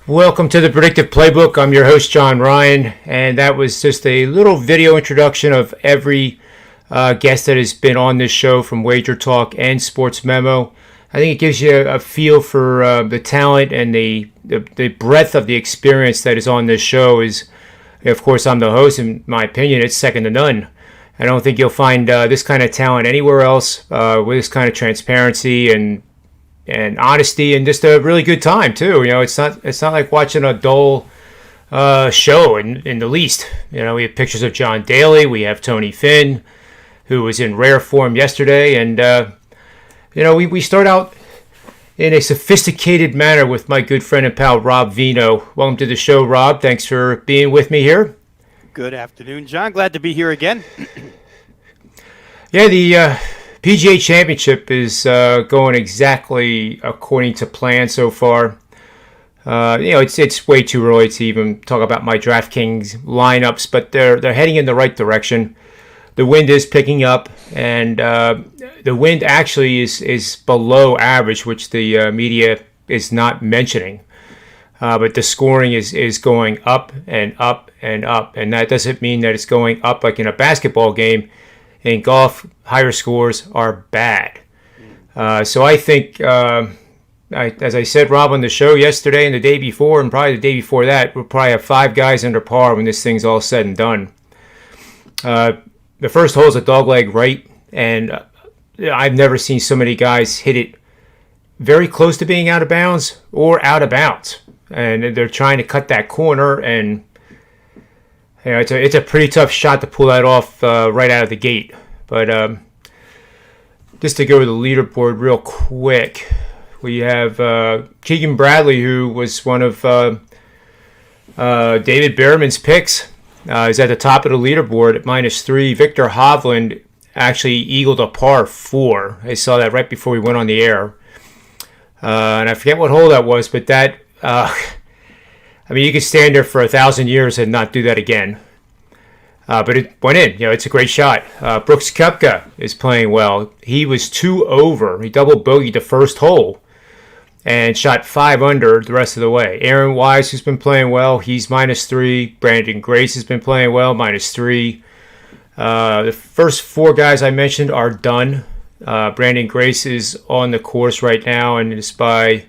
Welcome to the Predictive PlayBook. I'm your host, John Ryan, and that was just a little video introduction of every guest that has been on this show from Wager Talk and Sports Memo. I think it gives you a feel for the talent and the breadth of the experience that is on this show. Of course, I'm the host. In my opinion, it's second to none. I don't think you'll find this kind of talent anywhere else with this kind of transparency and honesty and just a really good time too. It's not like watching a dull show in the least. We have pictures of John Daly, we have Tony Finn, who was in rare form yesterday, and we start out in a sophisticated manner with my good friend and pal Rob Vino. Welcome to the show, Rob. Thanks for being with me here. Good afternoon, John. Glad to be here again. Yeah, the PGA Championship is going exactly according to plan so far. It's way too early to even talk about my DraftKings lineups, but they're heading in the right direction. The wind is picking up, and the wind actually is below average, which the media is not mentioning. But the scoring is going up and up and up, and that doesn't mean that it's going up like in a basketball game. In golf, higher scores are bad. So I think, as I said, Rob, on the show yesterday and the day before, and probably the day before that, we'll probably have 5 guys under par when this thing's all said and done. The first hole is a dogleg right, and I've never seen so many guys hit it very close to being out of bounds or out of bounds. And they're trying to cut that corner, and it's a pretty tough shot to pull that off right out of the gate. But just to go to the leaderboard real quick, we have Keegan Bradley, who was one of David Behrman's picks. He's at the top of the leaderboard at -3. Victor Hovland actually eagled a par 4. I saw that right before we went on the air. And I forget what hole that was, but that... you could stand there for 1,000 years and not do that again. But it went in. It's a great shot. Brooks Koepka is playing well. He was 2 over. He double bogeyed the first hole and shot 5 under the rest of the way. Aaron Wise, who's been playing well, he's -3. Brandon Grace has been playing well, -3. The first 4 guys I mentioned are done. Brandon Grace is on the course right now and is by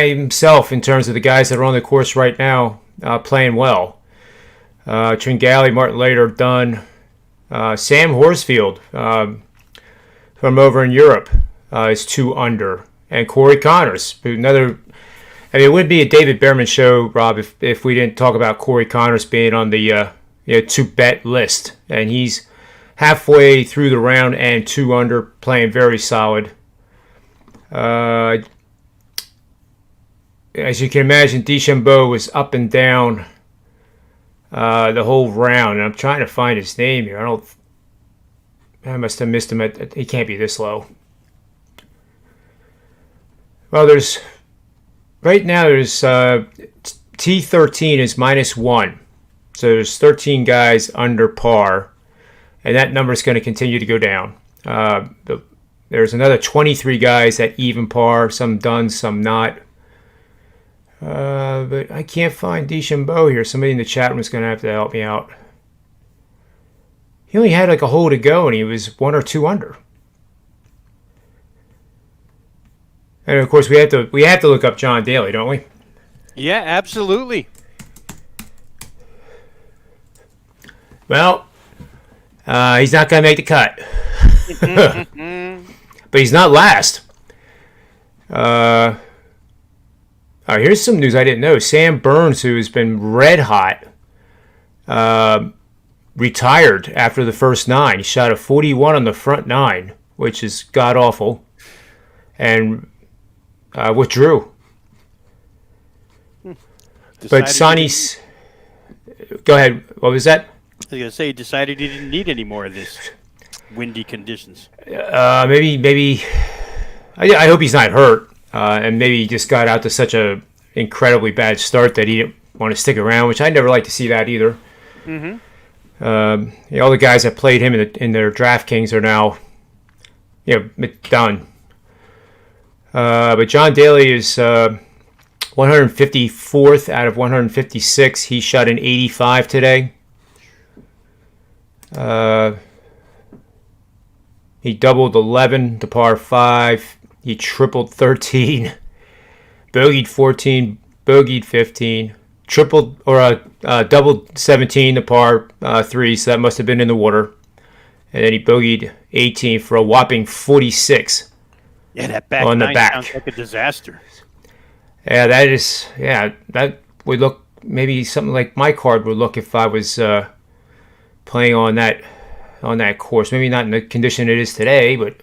himself in terms of the guys that are on the course right now playing well. Tringali, Martin Later, done. Sam Horsfield from over in Europe is 2 under. And Corey Connors, another... it wouldn't be a David Behrman show, Rob, if we didn't talk about Corey Connors being on the to-bet list. And he's halfway through the round and 2 under, playing very solid. As you can imagine, DeChambeau was up and down the whole round. And I'm trying to find his name here. I must have missed him. He can't be this low. Well, right now there's T13 is -1. So there's 13 guys under par. And that number is going to continue to go down. There's another 23 guys at even par. Some done, some not. But I can't find DeChambeau here. Somebody in the chat room is going to have to help me out. He only had like a hole to go, and he was 1 or 2 under. And of course, we have to look up John Daly, don't we? Yeah, absolutely. Well, he's not going to make the cut, but he's not last. Here's some news I didn't know. Sam Burns, who has been red hot, retired after the first 9. He shot a 41 on the front 9, which is god-awful, and withdrew. But Sonny's... Go ahead. What was that? I was going to say he decided he didn't need any more of this windy conditions. Maybe... I hope he's not hurt. And maybe he just got out to such a incredibly bad start that he didn't want to stick around, which I never like to see that either. Mm-hmm. All the guys that played him in their DraftKings are now, done. But John Daly is 154th out of 156. He shot an 85 today. He doubled 11 to par 5. He tripled 13. Bogeyed 14. Bogeyed 15. Tripled or doubled 17 to par 3. So that must have been in the water. And then he bogeyed 18 for a whopping 46. Yeah, that back on the nine back. sounds like a disaster. Yeah, that would look maybe something like my card would look if I was playing on that course. Maybe not in the condition it is today, but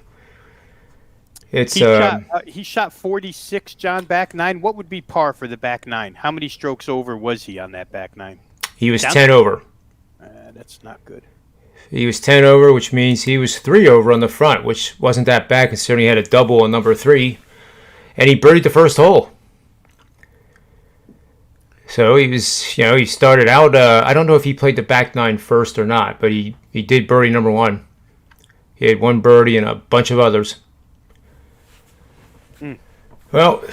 it's he shot 46, John, back nine. What would be par for the back nine? How many strokes over was he on that back nine? he was 10 over. That's not good. He was 10 over, which means he was 3 over on the front, which wasn't that bad considering he had a double on number 3. And he birdied the first hole. So he was, he started out, I don't know if he played the back nine first or not, but he did birdie number 1. He had one birdie and a bunch of others. Well,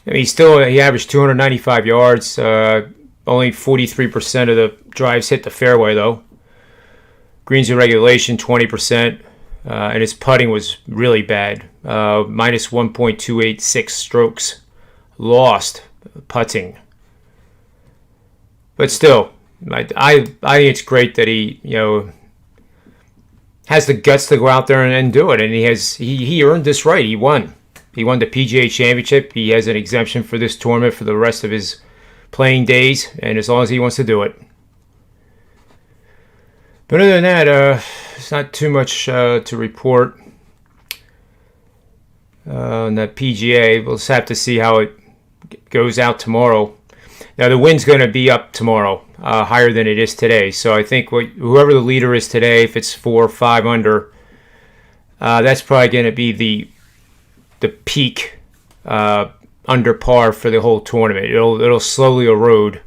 I mean, he averaged 295 yards, only 43% of the drives hit the fairway, though. Greens in regulation, 20%. And his putting was really bad. Minus 1.286 strokes lost putting. But still, I think it's great that he, has the guts to go out there and do it. And he earned this right. He won. He won the PGA Championship. He has an exemption for this tournament for the rest of his playing days, and as long as he wants to do it. But other than that, it's not too much to report on that PGA. We'll just have to see how it goes out tomorrow. Now, the wind's going to be up tomorrow, higher than it is today. So I think whoever the leader is today, if it's 4 or 5 under, that's probably going to be the peak under par for the whole tournament. It'll slowly erode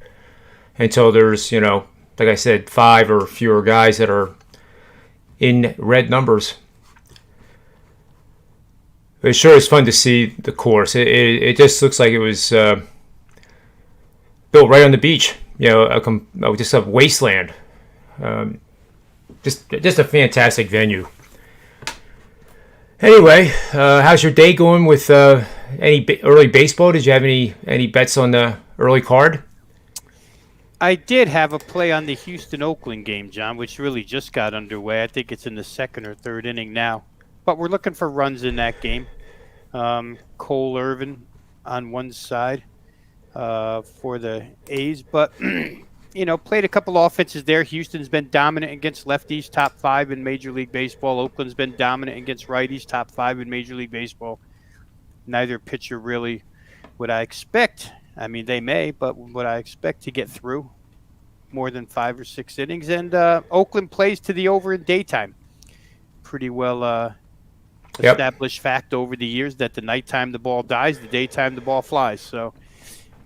until there's, like I said, 5 or fewer guys that are in red numbers. It sure is fun to see the course. It just looks like it was built right on the beach. Just a wasteland. Just a fantastic venue. Anyway, how's your day going with any early baseball? Did you have any bets on the early card? I did have a play on the Houston-Oakland game, John, which really just got underway. I think it's in the 2nd or 3rd inning now. But we're looking for runs in that game. Cole Irvin on one side for the A's. But, played a couple offenses there. Houston's been dominant against lefties, top 5 in Major League Baseball. Oakland's been dominant against righties, top 5 in Major League Baseball. Neither pitcher really would I expect. I mean, they may, but would I expect to get through more than 5 or 6 innings? And Oakland plays to the over in daytime. Pretty well established fact over the years that the nighttime the ball dies, the daytime the ball flies. So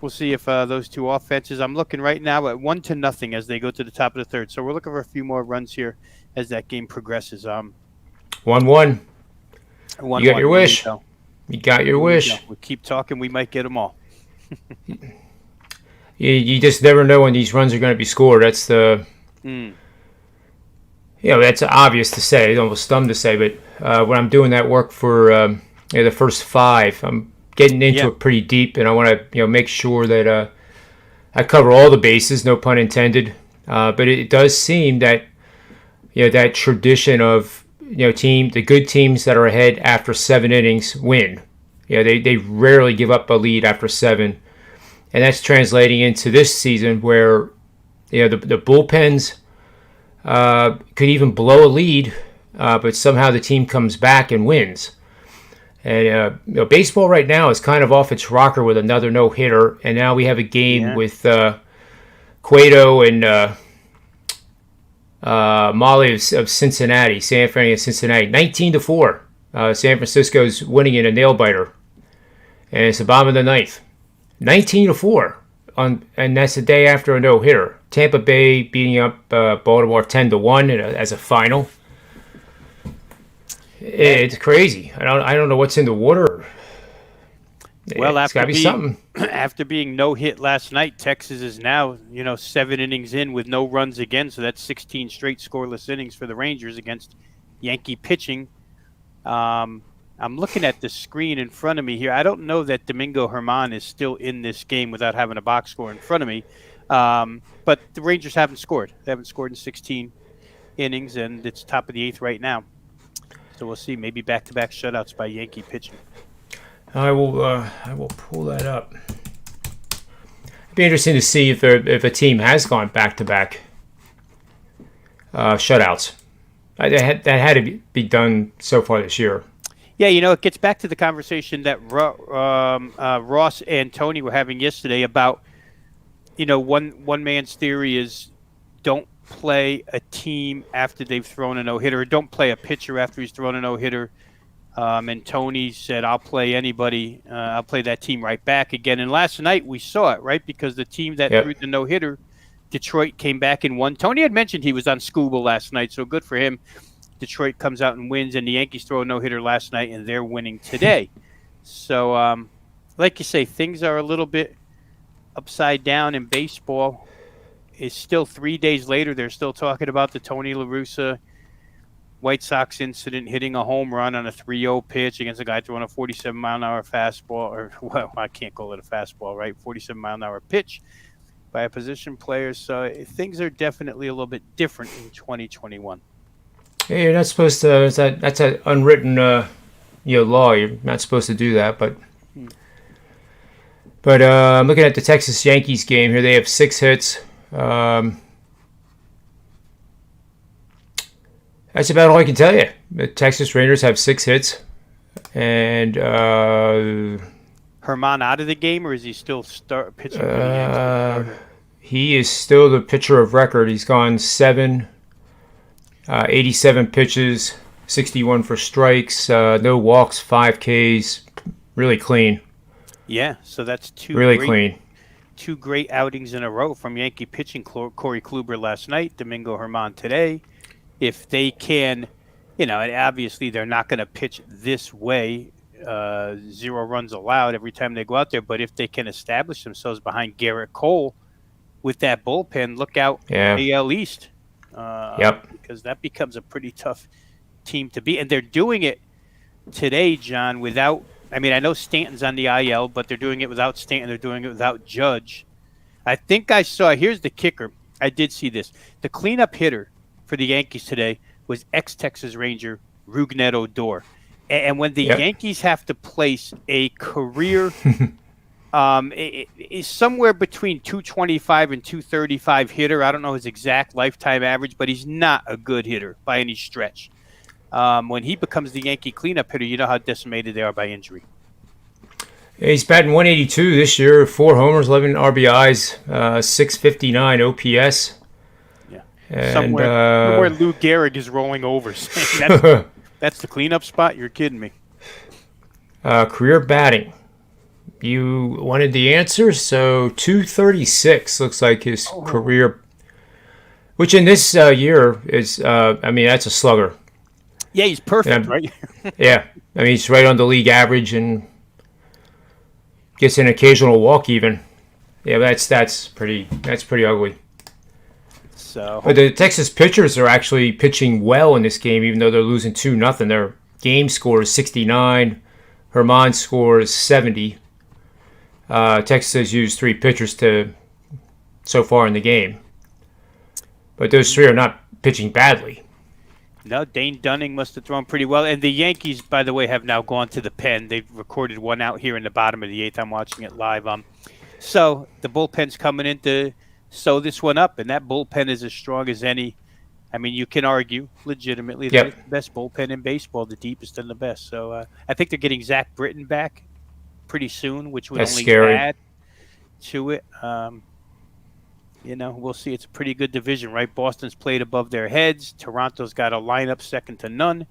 we'll see if those two offenses. I'm looking right now at 1-0 as they go to the top of the 3rd. So we're looking for a few more runs here as that game progresses. 1-1. You got your wish. You got your wish. We keep talking. We might get them all. You just never know when these runs are going to be scored. That's that's obvious to say. It's almost dumb to say, but when I'm doing that work for the first 5, I'm getting into it pretty deep, and I want to make sure that I cover all the bases, no pun intended. But it does seem that that tradition of the good teams that are ahead after 7 innings win. They rarely give up a lead after 7. And that's translating into this season where the bullpens could even blow a lead, but somehow the team comes back and wins. And baseball right now is kind of off its rocker with another no-hitter, and now we have a game with Cueto and Molly of Cincinnati, San Fran and Cincinnati, 19-4. San Francisco's winning in a nail-biter, and it's the bottom of the 9th. 19-4, and that's the day after a no-hitter. Tampa Bay beating up Baltimore 10-1 as a final. It's crazy. I don't know what's in the water. Well, It's got to be something. after being no hit last night, Texas is now 7 innings in with no runs again. So that's 16 straight scoreless innings for the Rangers against Yankee pitching. I'm looking at the screen in front of me here. I don't know that Domingo Germán is still in this game without having a box score in front of me. But the Rangers haven't scored. They haven't scored in 16 innings, and it's top of the 8th right now. So we'll see. Maybe back-to-back shutouts by Yankee pitching. I will pull that up. It'd be interesting to see if a team has gone back-to-back shutouts. That had to be done so far this year. Yeah, it gets back to the conversation that Ross and Tony were having yesterday about, one man's theory is don't play a team after they've thrown a no-hitter, or don't play a pitcher after he's thrown a no-hitter. And Tony said, I'll play anybody. I'll play that team right back again. And last night we saw it, right? Because the team that threw the no-hitter, Detroit, came back and won. Tony had mentioned he was on scuba last night, so good for him. Detroit comes out and wins, and the Yankees throw a no-hitter last night, and they're winning today. So, like you say, things are a little bit upside down in baseball. It's still 3 days later. They're still talking about the Tony La Russa White Sox incident, hitting a home run on a 3-0 pitch against a guy throwing a 47-mile-an-hour fastball, or, well, I can't call it a fastball, right? 47-mile-an-hour pitch by a position player. So things are definitely a little bit different in 2021. Yeah, you're not supposed to. That's an unwritten, law. You're not supposed to do that. But I'm looking at the Texas Yankees game here. They have 6 hits. That's about all I can tell you. The Texas Rangers have 6 hits, and Germán out of the game, or is he still pitching for the Yankees? He is still the pitcher of record. He's gone 87 pitches, 61 for strikes, no walks, 5 Ks, really clean. Yeah, so that's two great outings in a row from Yankee pitching. Corey Kluber last night, Domingo Germán today. If they can, and obviously they're not going to pitch this way, 0 runs allowed every time they go out there, but if they can establish themselves behind Garrett Cole with that bullpen, look out AL East. Because that becomes a pretty tough team to beat. And they're doing it today, John, without – I know Stanton's on the IL, but they're doing it without Stanton. They're doing it without Judge. I think I saw – here's the kicker. I did see this. The cleanup hitter for the Yankees today was ex-Texas Ranger Rougned Odor. And when the Yankees have to place a career it is somewhere between 225 and 235 hitter. I don't know his exact lifetime average, but he's not a good hitter by any stretch. When he becomes the Yankee cleanup hitter, you know how decimated they are by injury. Yeah, he's batting 182 this year, 4 homers, 11 RBIs, 659 OPS. Yeah, and, somewhere Lou Gehrig is rolling over, saying that's the cleanup spot. You're kidding me. Career batting. You wanted the answer, so 236 looks like his career, which in this year is, that's a slugger. Yeah, he's perfect, right? Yeah, he's right on the league average and gets an occasional walk even. Yeah, that's pretty ugly. But the Texas pitchers are actually pitching well in this game, even though they're losing 2-0. Their game score is 69. Germán's score is 70. Texas has used 3 pitchers so far in the game. But those 3 are not pitching badly. No, Dane Dunning must have thrown pretty well. And the Yankees, by the way, have now gone to the pen. They've recorded one out here in the bottom of the 8th. I'm watching it live. So the bullpen's coming in to sew this one up, and that bullpen is as strong as any. You can argue legitimately that it's the best bullpen in baseball, the deepest and the best. So I think they're getting Zach Britton back pretty soon, which would only add to it. We'll see. It's a pretty good division, right? Boston's played above their heads. Toronto's got a lineup second to none.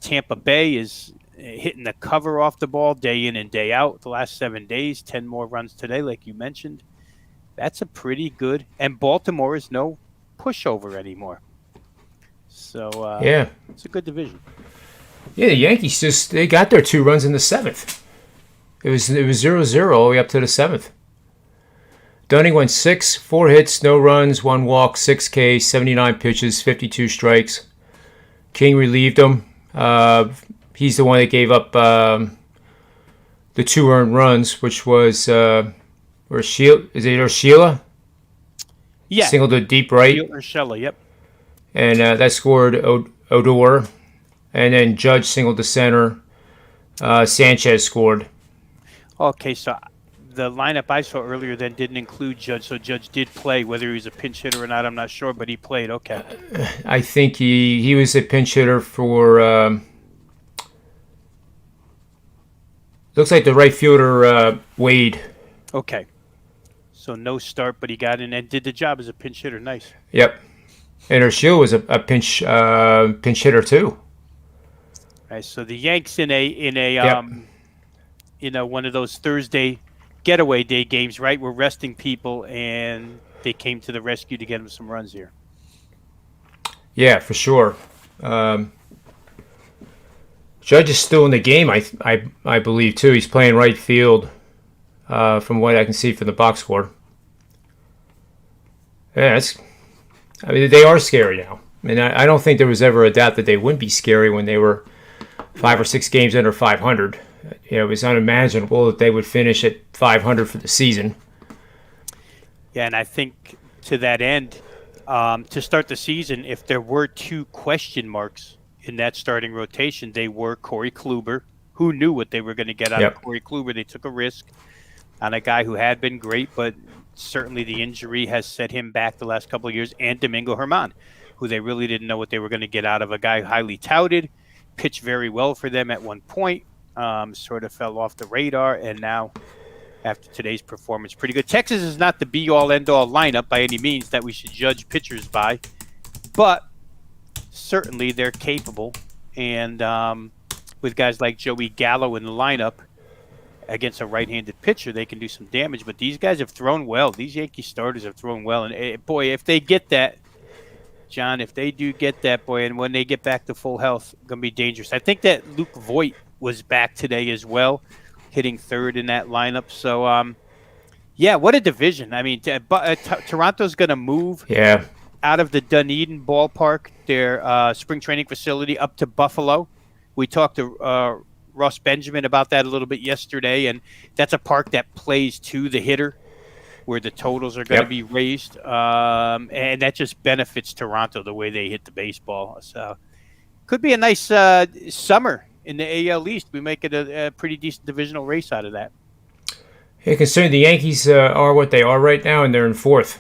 Tampa Bay is hitting the cover off the ball day in and day out the last 7 days. 10 more runs today, like you mentioned. That's a pretty good. And Baltimore is no pushover anymore. So, it's a good division. Yeah, the Yankees they got their 2 runs in the 7th. It was 0-0 all the way up to the seventh. Dunning went 6, 4 hits, no runs, 1 walk, 6 Ks, 79 pitches, 52 strikes. King relieved him. He's the one that gave up the 2 earned runs, which was Urshela. Is it Urshela? Yeah. Singled to deep right. Urshela, yep. And that scored Odor. And then Judge singled to center. Sanchez scored. Okay, so the lineup I saw earlier then didn't include Judge, so Judge did play. Whether he was a pinch hitter or not, I'm not sure, but he played. Okay. I think he was a pinch hitter for. Looks like the right fielder Wade. Okay. So no start, but he got in and did the job as a pinch hitter. Nice. Yep. And Urshela was a pinch hitter too. All right. So the Yanks in a Yep. One of those Thursday getaway day games, right? We're resting people, and they came to the rescue to get them some runs here. Yeah, for sure. Judge is still in the game, I believe, too. He's playing right field, from what I can see from the box score. Yeah, they are scary now. I mean, I don't think there was ever a doubt that they wouldn't be scary when they were 5 or 6 games under 500. It was unimaginable that they would finish at 500 for the season. Yeah, and I think to that end, to start the season, if there were 2 question marks in that starting rotation, they were Corey Kluber. Who knew what they were going to get out of Corey Kluber? They took a risk on a guy who had been great, but certainly the injury has set him back the last couple of years, and Domingo Germán, who they really didn't know what they were going to get out of. A guy highly touted, pitched very well for them at one point, sort of fell off the radar, and now after today's performance, pretty good. Texas is not the be-all, end-all lineup by any means that we should judge pitchers by, but certainly they're capable, and with guys like Joey Gallo in the lineup against a right-handed pitcher, they can do some damage. But these guys have thrown well. These Yankee starters have thrown well, and boy, if they get that, John, if they do get that, boy, and when they get back to full health, going to be dangerous. I think that Luke Voit was back today as well, hitting third in that lineup. So, yeah, what a division. I mean, Toronto's going to move out of the Dunedin ballpark, their spring training facility, up to Buffalo. We talked to Ross Benjamin about that a little bit yesterday, and that's a park that plays to the hitter, where the totals are going to be raised, and that just benefits Toronto the way they hit the baseball. So, could be a nice summer in the AL East. We make it a pretty decent divisional race out of that. Yeah, considering the Yankees are what they are right now, and they're in 4th.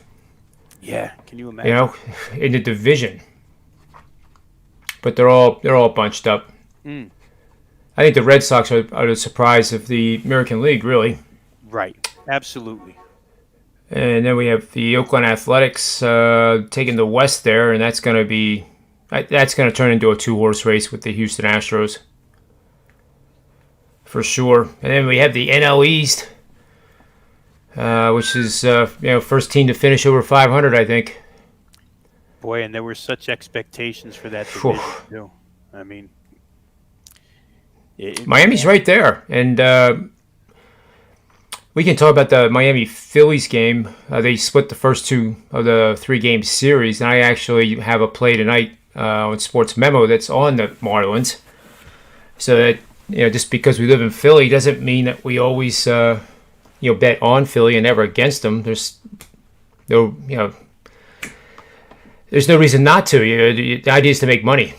Yeah, can you imagine? In the division, but they're all bunched up. I think the Red Sox are the surprise of the American League, really. Right, absolutely. And then we have the Oakland Athletics taking the West there, and that's going to turn into a 2-horse race with the Houston Astros, for sure. And then we have the NL East, which is first team to finish over 500, I think. Boy, and there were such expectations for that division too. I mean, Miami's right there, and we can talk about the Miami Phillies game. They split the first 2 of the 3-game series, and I actually have a play tonight on Sports Memo that's on the Marlins. So that just because we live in Philly doesn't mean that we always bet on Philly and never against them. There's no reason not to. The idea is to make money.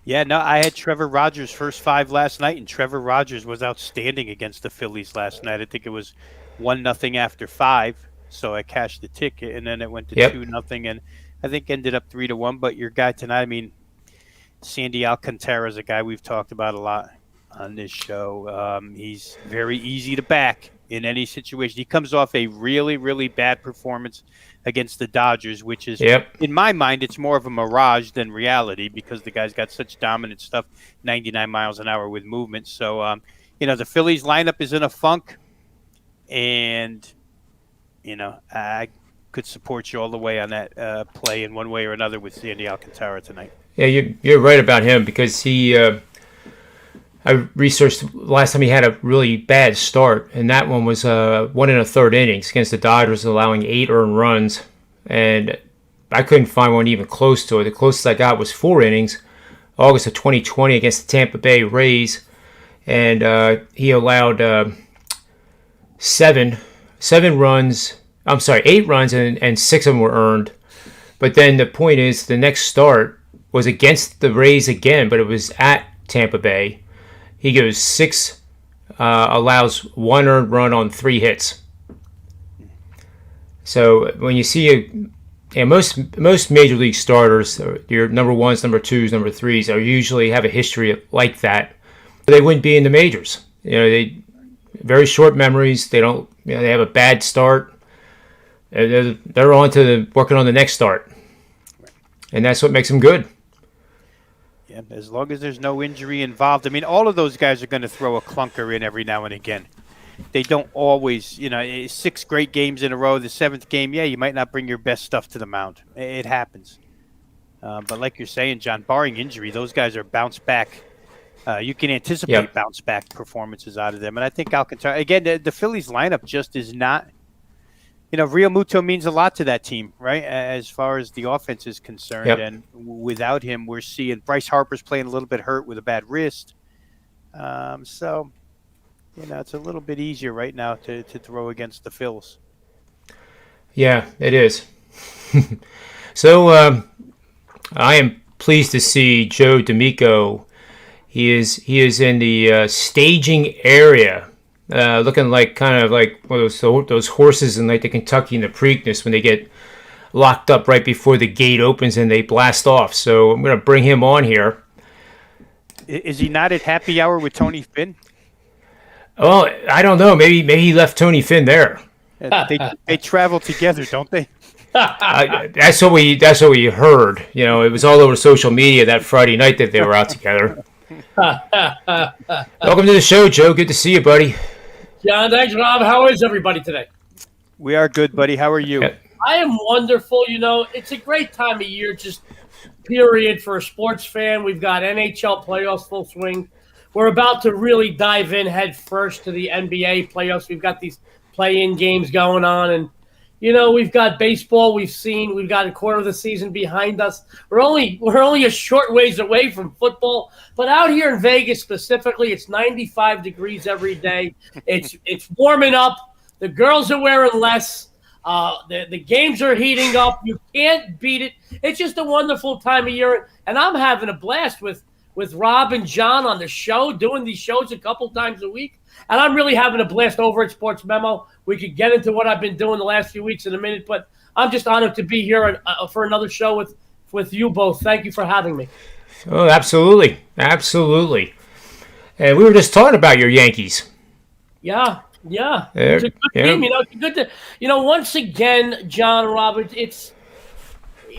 Yeah, no, I had Trevor Rogers' first 5 last night, and Trevor Rogers was outstanding against the Phillies last night. I think it was 1-0 after 5, so I cashed the ticket, and then it went to 2-0, and I think ended up 3-1. But your guy tonight, I mean, Sandy Alcantara is a guy we've talked about a lot on this show. He's very easy to back in any situation. He comes off a really, really bad performance against the Dodgers, which is, in my mind, it's more of a mirage than reality because the guy's got such dominant stuff, 99 miles an hour with movement. So, the Phillies lineup is in a funk, and, I could support you all the way on that play in one way or another with Sandy Alcantara tonight. Yeah, you're right about him because he I researched last time he had a really bad start, and that one was 1 innings against the Dodgers, allowing 8 earned runs, and I couldn't find one even close to it. The closest I got was 4 innings, August of 2020 against the Tampa Bay Rays, and he allowed seven runs. I'm sorry, 8 runs, and 6 of them were earned. But then the point is, the next start was against the Rays again, but it was at Tampa Bay. He goes 6, allows 1 earned run on 3 hits. So when you see most major league starters, your number ones, number twos, number threes, are usually have a history like that. They wouldn't be in the majors. They very short memories. They don't. They have a bad start. They're on to working on the next start, and that's what makes them good. Yeah, as long as there's no injury involved. I mean, all of those guys are going to throw a clunker in every now and again. They don't always, 6 great games in a row. The 7th game, yeah, you might not bring your best stuff to the mound. It happens. But like you're saying, John, barring injury, those guys are bounce back. You can anticipate bounce back performances out of them. And I think Alcantara, again, the Phillies lineup just is not, Real Muto means a lot to that team, right? As far as the offense is concerned. Yep. And without him, we're seeing Bryce Harper's playing a little bit hurt with a bad wrist. So, it's a little bit easier right now to throw against the Phils. Yeah, it is. So I am pleased to see Joe D'Amico. He is in the staging area. Looking like kind of like one of those horses in like the Kentucky and the Preakness when they get locked up right before the gate opens and they blast off. So I'm going to bring him on here. Is he not at happy hour with Tony Finn? Well, I don't know. Maybe he left Tony Finn there. They travel together, don't they? That's what we heard. It was all over social media that Friday night that they were out together. Welcome to the show, Joe. Good to see you, buddy. John, thanks, Rob. How is everybody today? We are good, buddy. How are you? I am wonderful. It's a great time of year, just period for a sports fan. We've got NHL playoffs full swing. We're about to really dive in head first to the NBA playoffs. We've got these play-in games going on, and we've got baseball. We've got a quarter of the season behind us. We're only a short ways away from football, but out here in Vegas specifically, it's 95 degrees every day. It's warming up. The girls are wearing less. The games are heating up. You can't beat it. It's just a wonderful time of year, and I'm having a blast with Rob and John on the show, doing these shows a couple times a week. And I'm really having a blast over at Sports Memo. We could get into what I've been doing the last few weeks in a minute, but I'm just honored to be here for another show with you both. Thank you for having me. Oh, absolutely. Absolutely. And we were just talking about your Yankees. Yeah. It's a good team. It's good to, once again, John, Robert, it's,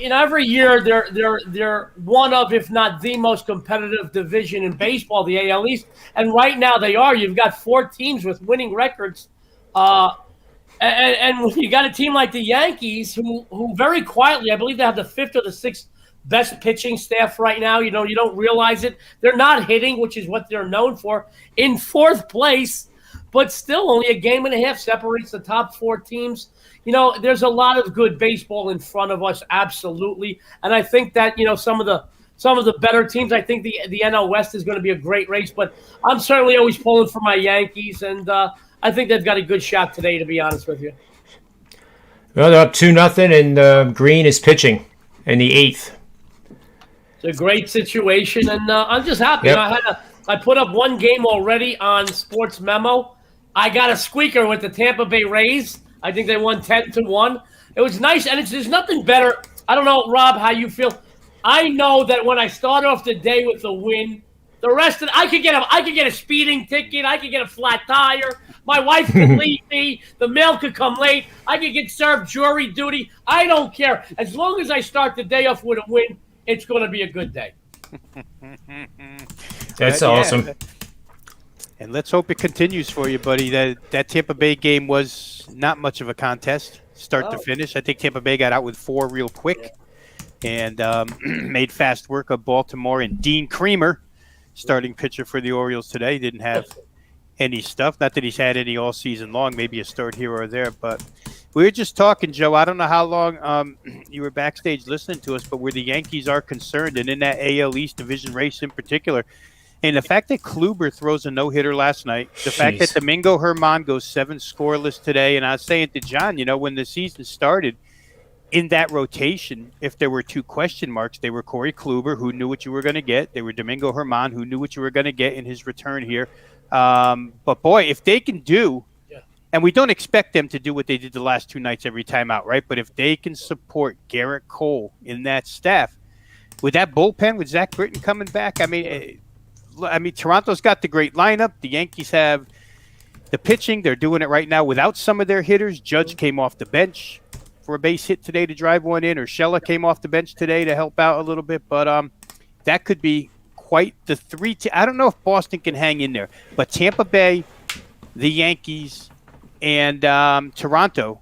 every year they're one of, if not the most competitive division in baseball, the AL East. And right now they are. You've got 4 teams with winning records. And when you got a team like the Yankees, who very quietly, I believe they have the 5th or the 6th best pitching staff right now. You don't realize it. They're not hitting, which is what they're known for, in 4th place. But still, only a game and a half separates the top 4 teams. There's a lot of good baseball in front of us, absolutely. And I think that, some of the better teams, I think the NL West is going to be a great race. But I'm certainly always pulling for my Yankees, and I think they've got a good shot today, to be honest with you. Well, they're up 2-0, and Green is pitching in the 8th. It's a great situation, and I'm just happy. Yep. I put up one game already on Sports Memo. I got a squeaker with the Tampa Bay Rays. I think they won 10-1. It was nice, and there's nothing better. I don't know, Rob, how you feel. I know that when I start off the day with a win, the rest of I could get a speeding ticket. I could get a flat tire. My wife could leave me. The mail could come late. I could get served jury duty. I don't care. As long as I start the day off with a win, it's going to be a good day. That's awesome. And let's hope it continues for you, buddy. That Tampa Bay game was not much of a contest, start to finish. I think Tampa Bay got out with 4 real quick and made fast work of Baltimore. And Dean Creamer starting pitcher for the Orioles today. Didn't have any stuff. Not that he's had any all season long. Maybe a start here or there. But we were just talking, Joe. I don't know how long you were backstage listening to us, but where the Yankees are concerned, and in that AL East division race in particular, and the fact that Kluber throws a no-hitter last night, the fact that Domingo Germán goes 7 scoreless today, and I was saying to John, when the season started, in that rotation, if there were 2 question marks, they were Corey Kluber, who knew what you were going to get. They were Domingo Germán, who knew what you were going to get in his return here. But, boy, if they can do, and we don't expect them to do what they did the last 2 nights every time out, right? But if they can support Garrett Cole in that staff, with that bullpen, with Zach Britton coming back, I mean, Toronto's got the great lineup. The Yankees have the pitching. They're doing it right now without some of their hitters. Judge came off the bench for a base hit today to drive one in, or Urshela came off the bench today to help out a little bit. But that could be quite the 3 I don't know if Boston can hang in there. But Tampa Bay, the Yankees, and Toronto,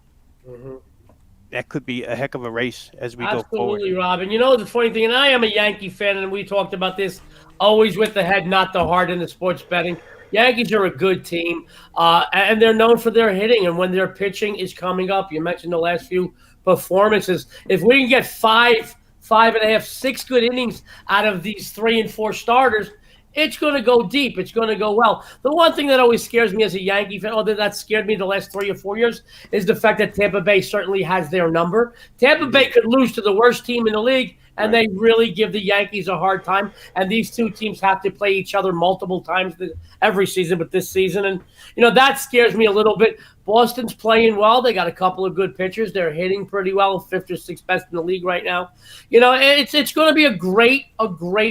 that could be a heck of a race as we go forward. Absolutely, Rob. And the funny thing, and I am a Yankee fan, and we talked about this, always with the head, not the heart in the sports betting. Yankees are a good team, and they're known for their hitting. And when their pitching is coming up, you mentioned the last few performances. If we can get 5, 5.5, 6 good innings out of these 3 and 4 starters, it's going to go deep. It's going to go well. The one thing that always scares me as a Yankee fan, that scared me the last 3 or 4 years, is the fact that Tampa Bay certainly has their number. Tampa Bay could lose to the worst team in the league, and they really give the Yankees a hard time. And these 2 teams have to play each other multiple times every season, but this season. And, that scares me a little bit. Boston's playing well. They got a couple of good pitchers. They're hitting pretty well, 5th or 6th best in the league right now. It's going to be a great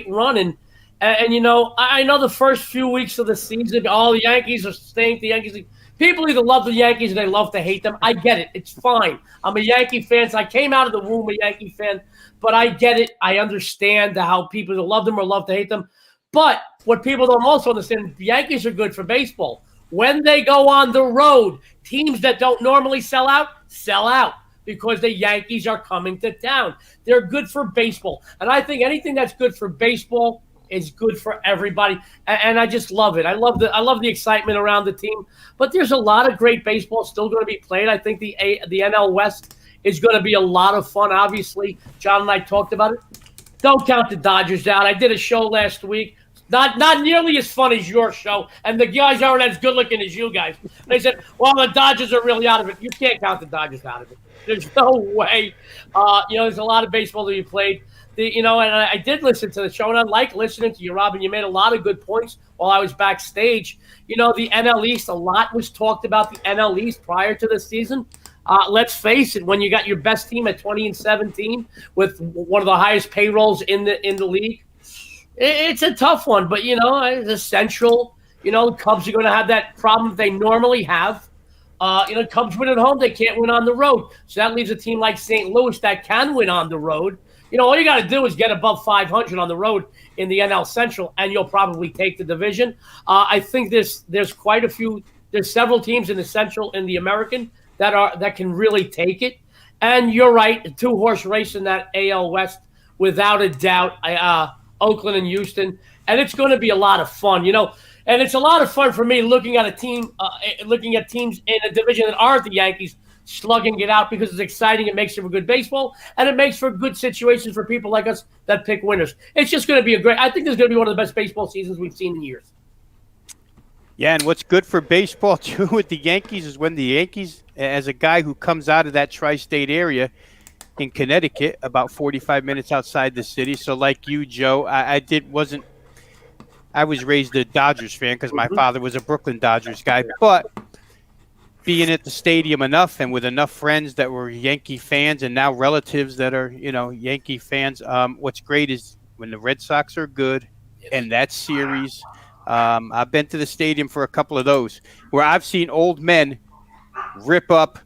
run. And I know the first few weeks of the season, all the Yankees are staying. The Yankees, people either love the Yankees or they love to hate them. I get it. It's fine. I'm a Yankee fan. So I came out of the womb a Yankee fan, but I get it. I understand how people love them or love to hate them. But what people don't also understand, the Yankees are good for baseball. When they go on the road, teams that don't normally sell out because the Yankees are coming to town. They're good for baseball. And I think anything that's good for baseball is good for everybody, and I just love it. I love the excitement around the team. But there's a lot of great baseball still going to be played. I think the NL West is going to be a lot of fun. Obviously, John and I talked about it. Don't count the Dodgers out. I did a show last week, not nearly as fun as your show, and the guys aren't as good looking as you guys. They said, "Well, the Dodgers are really out of it." You can't count the Dodgers out of it. There's no way. There's a lot of baseball to be played. And I did listen to the show, and I like listening to you, Robin. You made a lot of good points while I was backstage. The NL East, a lot was talked about the NL East prior to the season. Let's face it, when you got your best team at 20-17 with one of the highest payrolls in the league, it's a tough one. But, the Central, the Cubs are going to have that problem they normally have. Cubs win at home, they can't win on the road. So that leaves a team like St. Louis that can win on the road. All you got to do is get above 500 on the road in the NL Central, and you'll probably take the division. I think there's quite a few. There's several teams in the Central and the American that can really take it. And you're right, a 2-horse race in that AL West, without a doubt. Oakland and Houston, and it's going to be a lot of fun. And it's a lot of fun for me looking at teams in a division that aren't the Yankees, slugging it out, because it's exciting. It makes for good baseball, and it makes for good situations for people like us that pick winners. It's just going to be I think this is going to be one of the best baseball seasons we've seen in years. Yeah, and what's good for baseball, too, with the Yankees is when the Yankees, as a guy who comes out of that tri-state area in Connecticut, about 45 minutes outside the city. So like you, Joe, I was raised a Dodgers fan because my father was a Brooklyn Dodgers guy, but being at the stadium enough and with enough friends that were Yankee fans and now relatives that are, Yankee fans, what's great is when the Red Sox are good and that series, I've been to the stadium for a couple of those where I've seen old men rip up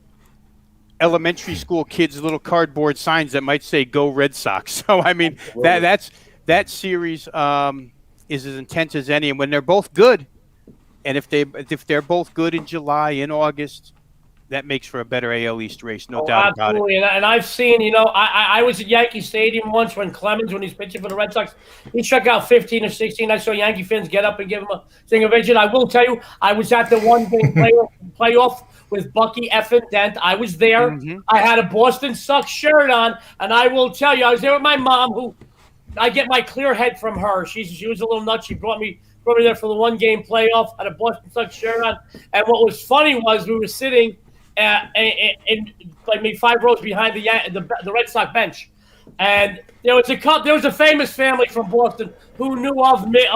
elementary school kids' little cardboard signs that might say "Go Red Sox." So, I mean, that series is as intense as any. And when they're both good, and if they're both good in July, in August, that makes for a better AL East race, no doubt about it. Absolutely. And I've seen, I was at Yankee Stadium once when Clemens, when he's pitching for the Red Sox, he struck out 15 or 16. I saw Yankee fans get up and give him a thing of vision. I will tell you, I was at the one-game playoff with Bucky effing Dent. I was there. Mm-hmm. I had a Boston Sox shirt on, and I will tell you, I was there with my mom, who I get my clear head from her. She was a little nuts. She brought me there for the one-game playoff, had a Boston Sox shirt on. And what was funny was we were sitting in like maybe 5 rows behind the Red Sox bench, and there was a famous family from Boston who knew of me,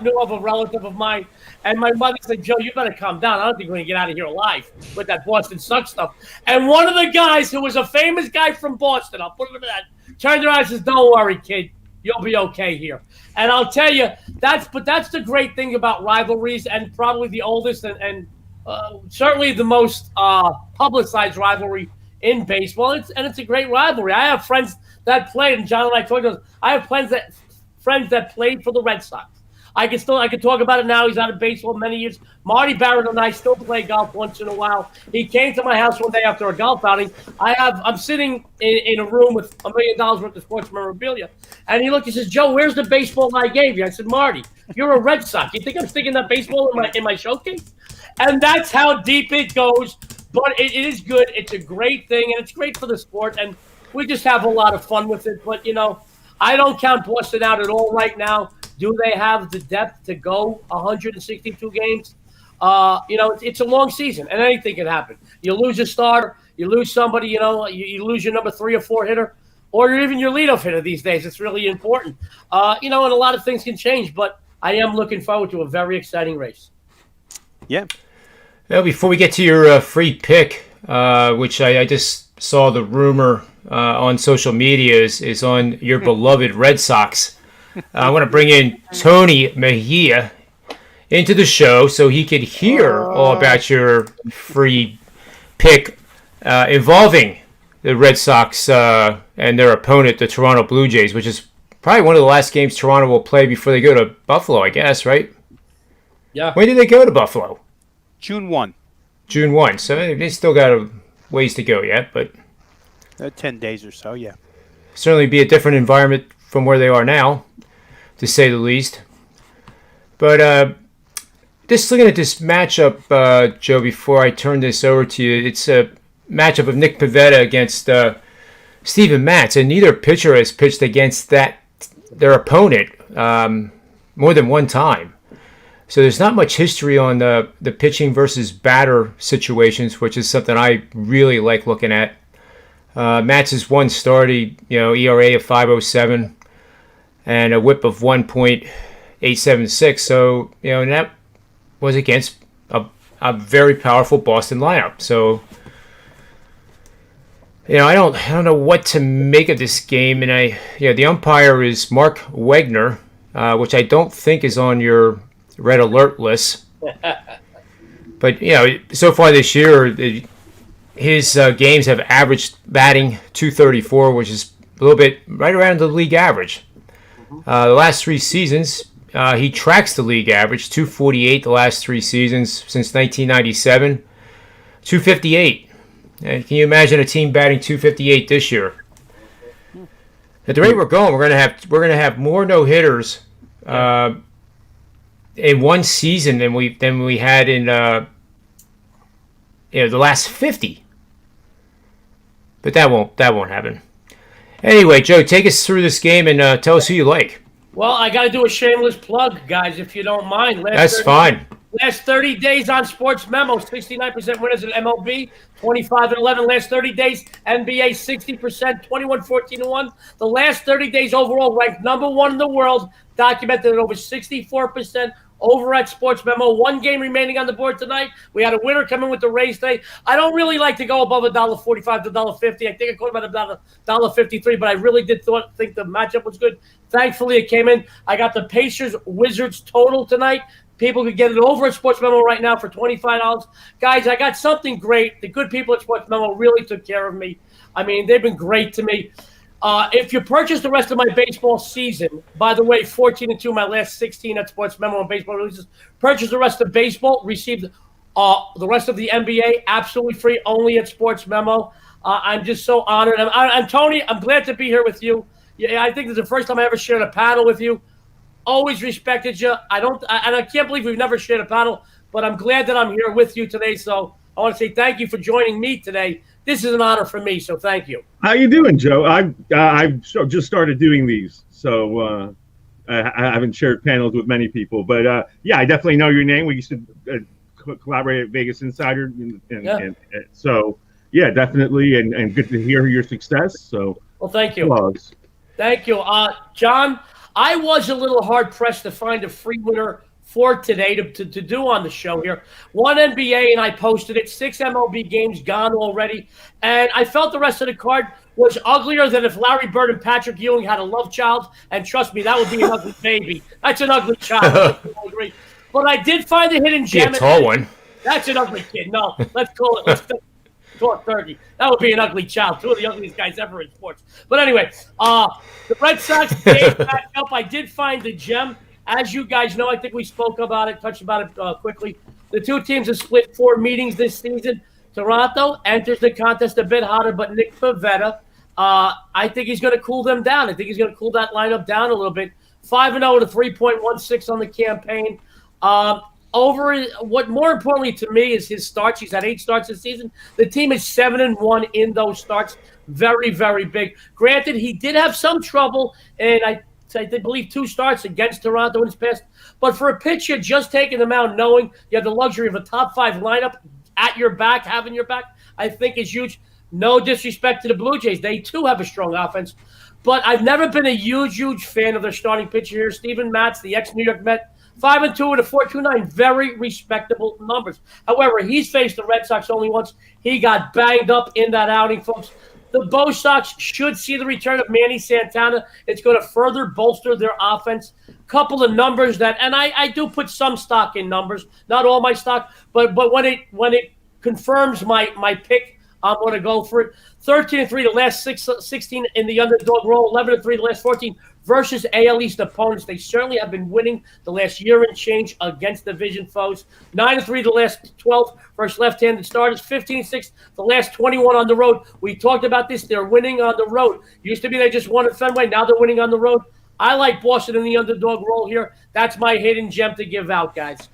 knew of a relative of mine, and my mother said, "Joe, you better calm down. I don't think we're gonna get out of here alive with that Boston Sox stuff." And one of the guys who was a famous guy from Boston, I'll put him in that, turned around and says, "Don't worry, kid. You'll be okay here." And I'll tell you, that's the great thing about rivalries, and probably the oldest and certainly the most publicized rivalry in baseball. It's a great rivalry. I have friends that played, and John and I told you, I have friends that played for the Red Sox. I can talk about it now. He's out of baseball many years. Marty Barrett and I still play golf once in a while. He came to my house one day after a golf outing. I'm sitting in a room with $1 million worth of sports memorabilia, and he looked and says, "Joe, where's the baseball I gave you?" I said, "Marty, you're a Red Sox. You think I'm sticking that baseball in my showcase?" And that's how deep it goes. But it is good. It's a great thing, and it's great for the sport, and we just have a lot of fun with it. But, I don't count Boston out at all right now. Do they have the depth to go 162 games? It's a long season, and anything can happen. You lose a starter, you lose somebody, you lose your number 3 or 4 hitter, or even your leadoff hitter these days. It's really important. And a lot of things can change, but I am looking forward to a very exciting race. Yeah. Well, before we get to your free pick, which I just saw the rumor on social media is on your beloved Red Sox. I want to bring in Tony Mejia into the show so he could hear all about your free pick involving the Red Sox and their opponent, the Toronto Blue Jays, which is probably one of the last games Toronto will play before they go to Buffalo, I guess, right? Yeah. When did they go to Buffalo? June 1. June 1. So they still got a ways to go yet, but 10 days or so, yeah. Certainly be a different environment from where they are now, to say the least. But just looking at this matchup, Joe, before I turn this over to you, it's a matchup of Nick Pivetta against Steven Matz, and neither pitcher has pitched against their opponent more than one time. So there's not much history on the pitching versus batter situations, which is something I really like looking at. Matz's one start, ERA of 5.07 and a WHIP of 1.876. So and that was against a very powerful Boston lineup. So I don't know what to make of this game, and the umpire is Mark Wegner, which I don't think is on your red alert list. But so far this year, his games have averaged batting .234, which is a little bit right around the league average. The last 3 seasons, he tracks the league average, .248 the last 3 seasons since 1997, .258. And can you imagine a team batting .258 this year? At the rate we're going, we're gonna have more no hitters in one season than we had in the last 50. But that won't happen. Anyway, Joe, take us through this game and tell us who you like. Well, I got to do a shameless plug, guys, if you don't mind. That's fine. Last 30 days on Sports Memo, 69% winners in MLB, 25-11. Last 30 days, NBA 60%, 21-14-1. The last 30 days overall ranked number 1 in the world, documented at over 64% over at Sports Memo. 1 game remaining on the board tonight. We had a winner come in with the Rays today. I don't really like to go above $1.45 to $1.50. I think I caught about $1.53, but I really did think the matchup was good. Thankfully, it came in. I got the Pacers-Wizards total tonight. People could get it over at Sports Memo right now for $25. Guys, I got something great. The good people at Sports Memo really took care of me. I mean, they've been great to me. If you purchase the rest of my baseball season, by the way, 14-2, my last 16 at Sports Memo and baseball releases, purchase the rest of baseball, received The rest of the NBA, absolutely free, only at Sports Memo. I'm just so honored. I'm Tony, I'm glad to be here with you. Yeah, I think this is the first time I ever shared a panel with you. Always respected you. And I can't believe we've never shared a panel, but I'm glad that I'm here with you today. So I want to say thank you for joining me today. This is an honor for me, so thank you. How you doing, Joe? I've just started doing these, so I haven't shared panels with many people, but yeah, I definitely know your name. We used to collaborate at Vegas Insider, and so yeah, definitely, and good to hear your success. So well, thank you. Applause. Thank you, John. I was a little hard pressed to find a free winner for today to do on the show here. One NBA, and I posted it. 6 MLB games gone already. And I felt the rest of the card was uglier than if Larry Bird and Patrick Ewing had a love child. And trust me, that would be an ugly baby. That's an ugly child. I agree. But I did find a hidden gem. Be a tall one. That's an ugly kid. No, let's call it. Let's call it 30. That would be an ugly child. Two of the ugliest guys ever in sports. But anyway, the Red Sox game back up. I did find the gem. As you guys know, I think we spoke about it, touched about it quickly. The two teams have split 4 meetings this season. Toronto enters the contest a bit hotter, but Nick Pivetta, I think he's going to cool them down. I think he's going to cool that lineup down a little bit. 5-0 with a 3.16 on the campaign. What more importantly to me is his starts. He's had 8 starts this season. The team is 7-1 in those starts. Very, very big. Granted, he did have some trouble, and I believe 2 starts against Toronto in his past. But for a pitcher, just taking them out, knowing you have the luxury of a top 5 lineup at your back, having your back, I think is huge. No disrespect to the Blue Jays. They, too, have a strong offense. But I've never been a huge fan of their starting pitcher here. Steven Matz, the ex-New York Met, 5-2 with a 4.29, very respectable numbers. However, he's faced the Red Sox only once. He got banged up in that outing, folks. The Bo Sox should see the return of Manny Santana. It's going to further bolster their offense. Couple of numbers that, and I do put some stock in numbers, not all my stock, but when it confirms my pick, I'm going to go for it. 13-3 the last 16 in the underdog role, 11-3 the last 14 versus AL East opponents. They certainly have been winning the last year and change against division foes. 9-3 the last 12 versus left-handed starters. 15-6 the last 21 on the road. We talked about this. They're winning on the road. Used to be they just won at Fenway. Now they're winning on the road. I like Boston in the underdog role here. That's my hidden gem to give out, guys.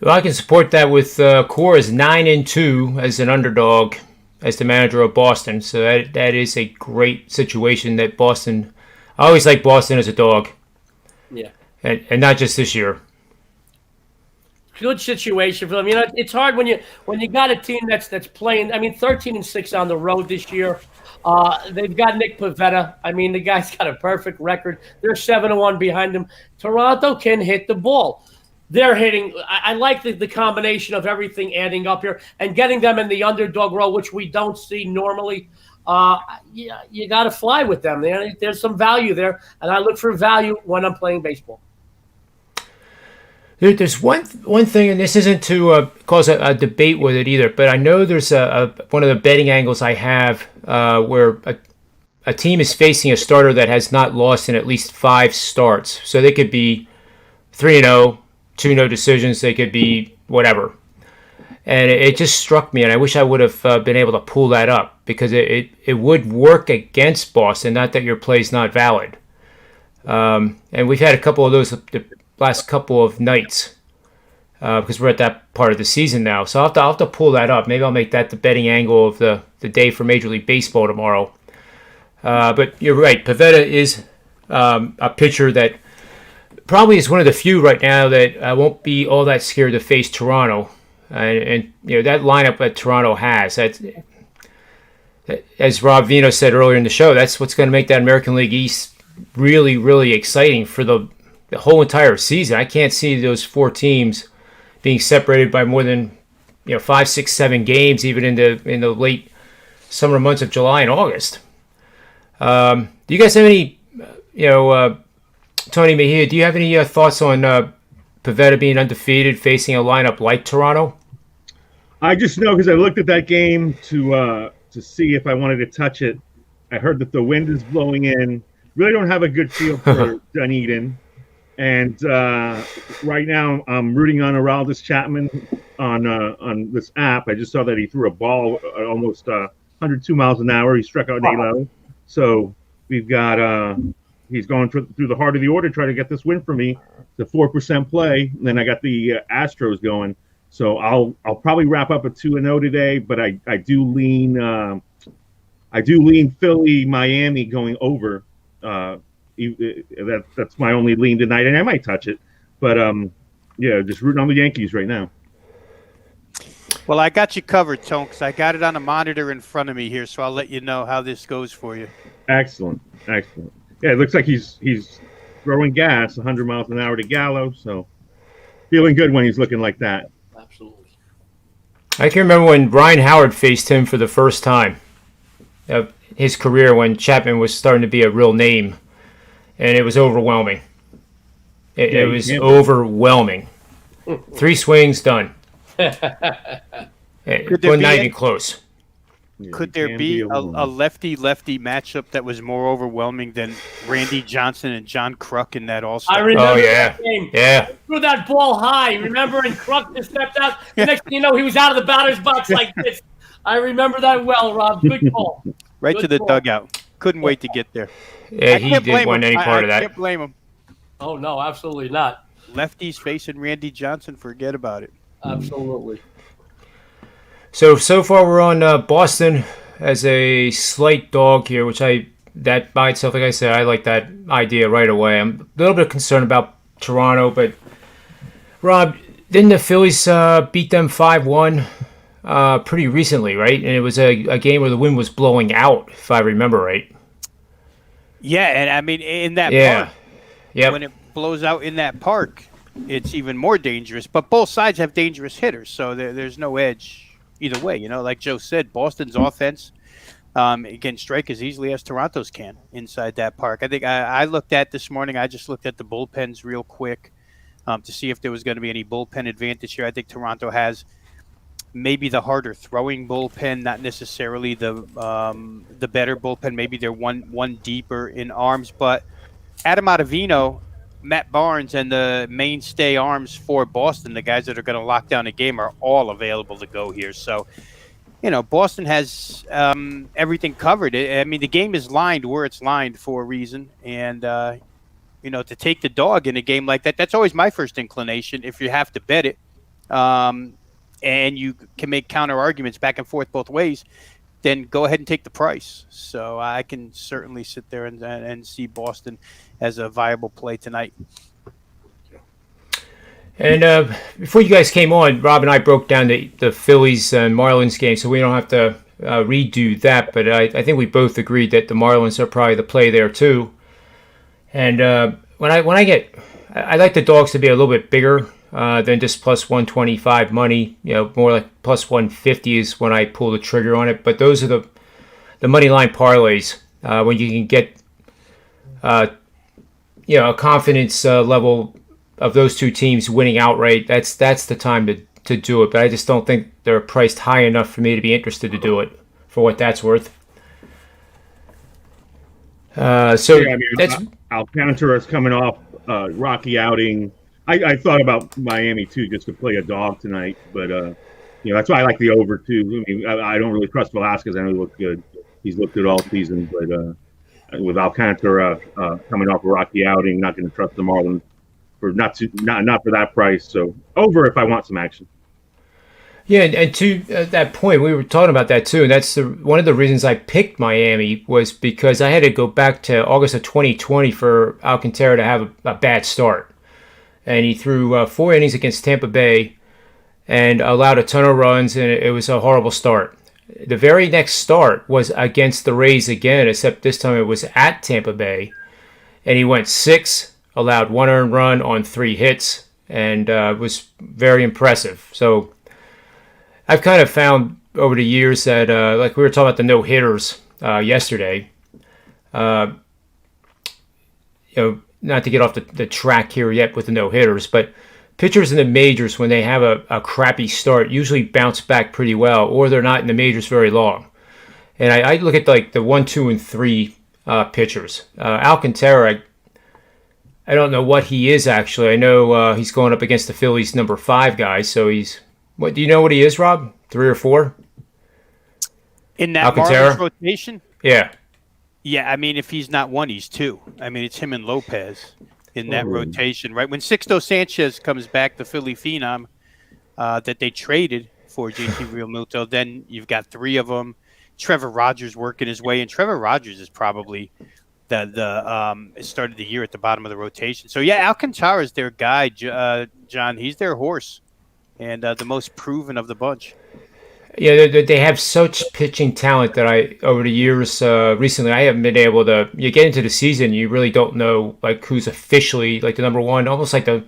Well, I can support that with Coors 9-2 as an underdog, as the manager of Boston. So that is a great situation that Boston. I always like Boston as a dog. Yeah, and not just this year. Good situation for them. You know, it's hard when you got a team that's playing. I mean, 13-6 on the road this year. They've got Nick Pivetta. I mean, the guy's got a perfect record. They're 7-1 behind him. Toronto can hit the ball. They're hitting. I like the combination of everything adding up here and getting them in the underdog role, which we don't see normally. You got to fly with them. There's some value there, and I look for value when I'm playing baseball. There's one thing, and this isn't to cause a debate with it either, but I know there's one of the betting angles I have where a team is facing a starter that has not lost in at least 5 starts. So they could be 3-0, 2-0 decisions. They could be whatever. And it just struck me, and I wish I would have been able to pull that up because it would work against Boston, not that your play is not valid. And we've had a couple of those the last couple of nights because we're at that part of the season now. So I'll have to pull that up. Maybe I'll make that the betting angle of the day for Major League Baseball tomorrow. But you're right. Pivetta is a pitcher that probably is one of the few right now that I won't be all that scared to face Toronto. And you know that lineup that Toronto has. That's, as Rob Vino said earlier in the show, that's what's going to make that American League East really, really exciting for the whole entire season. I can't see those 4 teams being separated by more than 5, 6, 7 games, even in the late summer months of July and August. Do you guys have any, Tony Mejia? Do you have any thoughts on Pivetta being undefeated, facing a lineup like Toronto? I just know because I looked at that game to see if I wanted to touch it. I heard that the wind is blowing in. Really don't have a good feel for Dunedin. And right now, I'm rooting on Aroldis Chapman on this app. I just saw that he threw a ball almost 102 miles an hour. He struck out Nalo. So we've got he's going through the heart of the order to try to get this win for me. The 4% play. And then I got the Astros going. So I'll probably wrap up at 2-0 today. But I do lean Philly, Miami going over. That's my only lean tonight, and I might touch it, but yeah, just rooting on the Yankees right now. Well, I got you covered, Tone, because I got it on a monitor in front of me here, so I'll let you know how this goes for you. Excellent. Yeah, it looks like he's throwing gas 100 miles an hour to Gallo, so feeling good when he's looking like that. Absolutely. I can remember when Ryan Howard faced him for the first time of his career when Chapman was starting to be a real name. And it was overwhelming. It was overwhelming. 3 swings, done. It was not even close. Could there be a lefty-lefty matchup that was more overwhelming than Randy Johnson and John Kruk in that All-Star? I remember that game. Yeah. He threw that ball high. Remember? And Kruk just stepped out. The next thing you know, he was out of the batter's box like this. I remember that well, Rob. Good call. Right to the dugout. Couldn't wait to get there. Yeah, he didn't want any part of that. I can't blame him. Oh, no, absolutely not. Lefties facing Randy Johnson, forget about it. Absolutely. So far we're on Boston as a slight dog here, which that by itself, like I said, I like that idea right away. I'm a little bit concerned about Toronto, but Rob, didn't the Phillies beat them 5-1 pretty recently, right? And it was a game where the wind was blowing out, if I remember right. Yeah, and I mean, in that park, when it blows out in that park, it's even more dangerous. But both sides have dangerous hitters, so there's no edge either way. You know, like Joe said, Boston's offense can strike as easily as Toronto's can inside that park. I think I looked at this morning, I just looked at the bullpens real quick to see if there was going to be any bullpen advantage here. I think Toronto has maybe the harder throwing bullpen, not necessarily the better bullpen. Maybe they're one deeper in arms, but Adam Ottavino, Matt Barnes, and the mainstay arms for Boston, the guys that are going to lock down a game, are all available to go here. So, you know, Boston has everything covered. I mean, the game is lined where it's lined for a reason, and you know, to take the dog in a game like that, that's always my first inclination. If you have to bet it. And you can make counter arguments back and forth both ways, then go ahead and take the price. So I can certainly sit there and see Boston as a viable play tonight. And before you guys came on, Rob and I broke down the Phillies and Marlins game, so we don't have to redo that. But I think we both agreed that the Marlins are probably the play there too. And I like the dogs to be a little bit bigger than just plus 125 money. You know, more like plus 150 is when I pull the trigger on it. But those are the money line parlays when you can get a confidence level of those two teams winning outright. That's the time to do it. But I just don't think they're priced high enough for me to be interested to do it for what that's worth. Alcantara is coming off rocky outing. I thought about Miami too, just to play a dog tonight, but that's why I like the over too. I mean, I don't really trust Velasquez. I know he looked good; he's looked good all season. But with Alcantara coming off a rocky outing, not going to trust the Marlins for not for that price. So over if I want some action. Yeah, and to that point, we were talking about that too, and that's one of the reasons I picked Miami was because I had to go back to August of 2020 for Alcantara to have a bad start. And he threw 4 innings against Tampa Bay and allowed a ton of runs, and it was a horrible start. The very next start was against the Rays again, except this time it was at Tampa Bay. And he went 6, allowed 1 earned run on 3 hits, and was very impressive. So I've kind of found over the years that, like we were talking about the no-hitters yesterday, not to get off the track here yet with the no-hitters, but pitchers in the majors, when they have a crappy start, usually bounce back pretty well, or they're not in the majors very long. And I look at like the 1, 2, and 3 pitchers. Alcantara, I don't know what he is actually. I know he's going up against the Phillies number 5 guy. So he's what? Do you know what he is, Rob? 3 or 4 In that Alcantara? Marlins rotation? Yeah. Yeah, I mean, if he's not 1, he's 2. I mean, it's him and Lopez in that rotation, right? When Sixto Sanchez comes back, the Philly phenom that they traded for JT Realmuto, then you've got 3 of them. Trevor Rogers working his way, and Trevor Rogers is probably the started the year at the bottom of the rotation. So yeah, Alcantara is their guy, John. He's their horse, and the most proven of the bunch. Yeah, they have such pitching talent that over the years, recently, I haven't been able to. You get into the season, you really don't know like who's officially like the number 1. Almost like the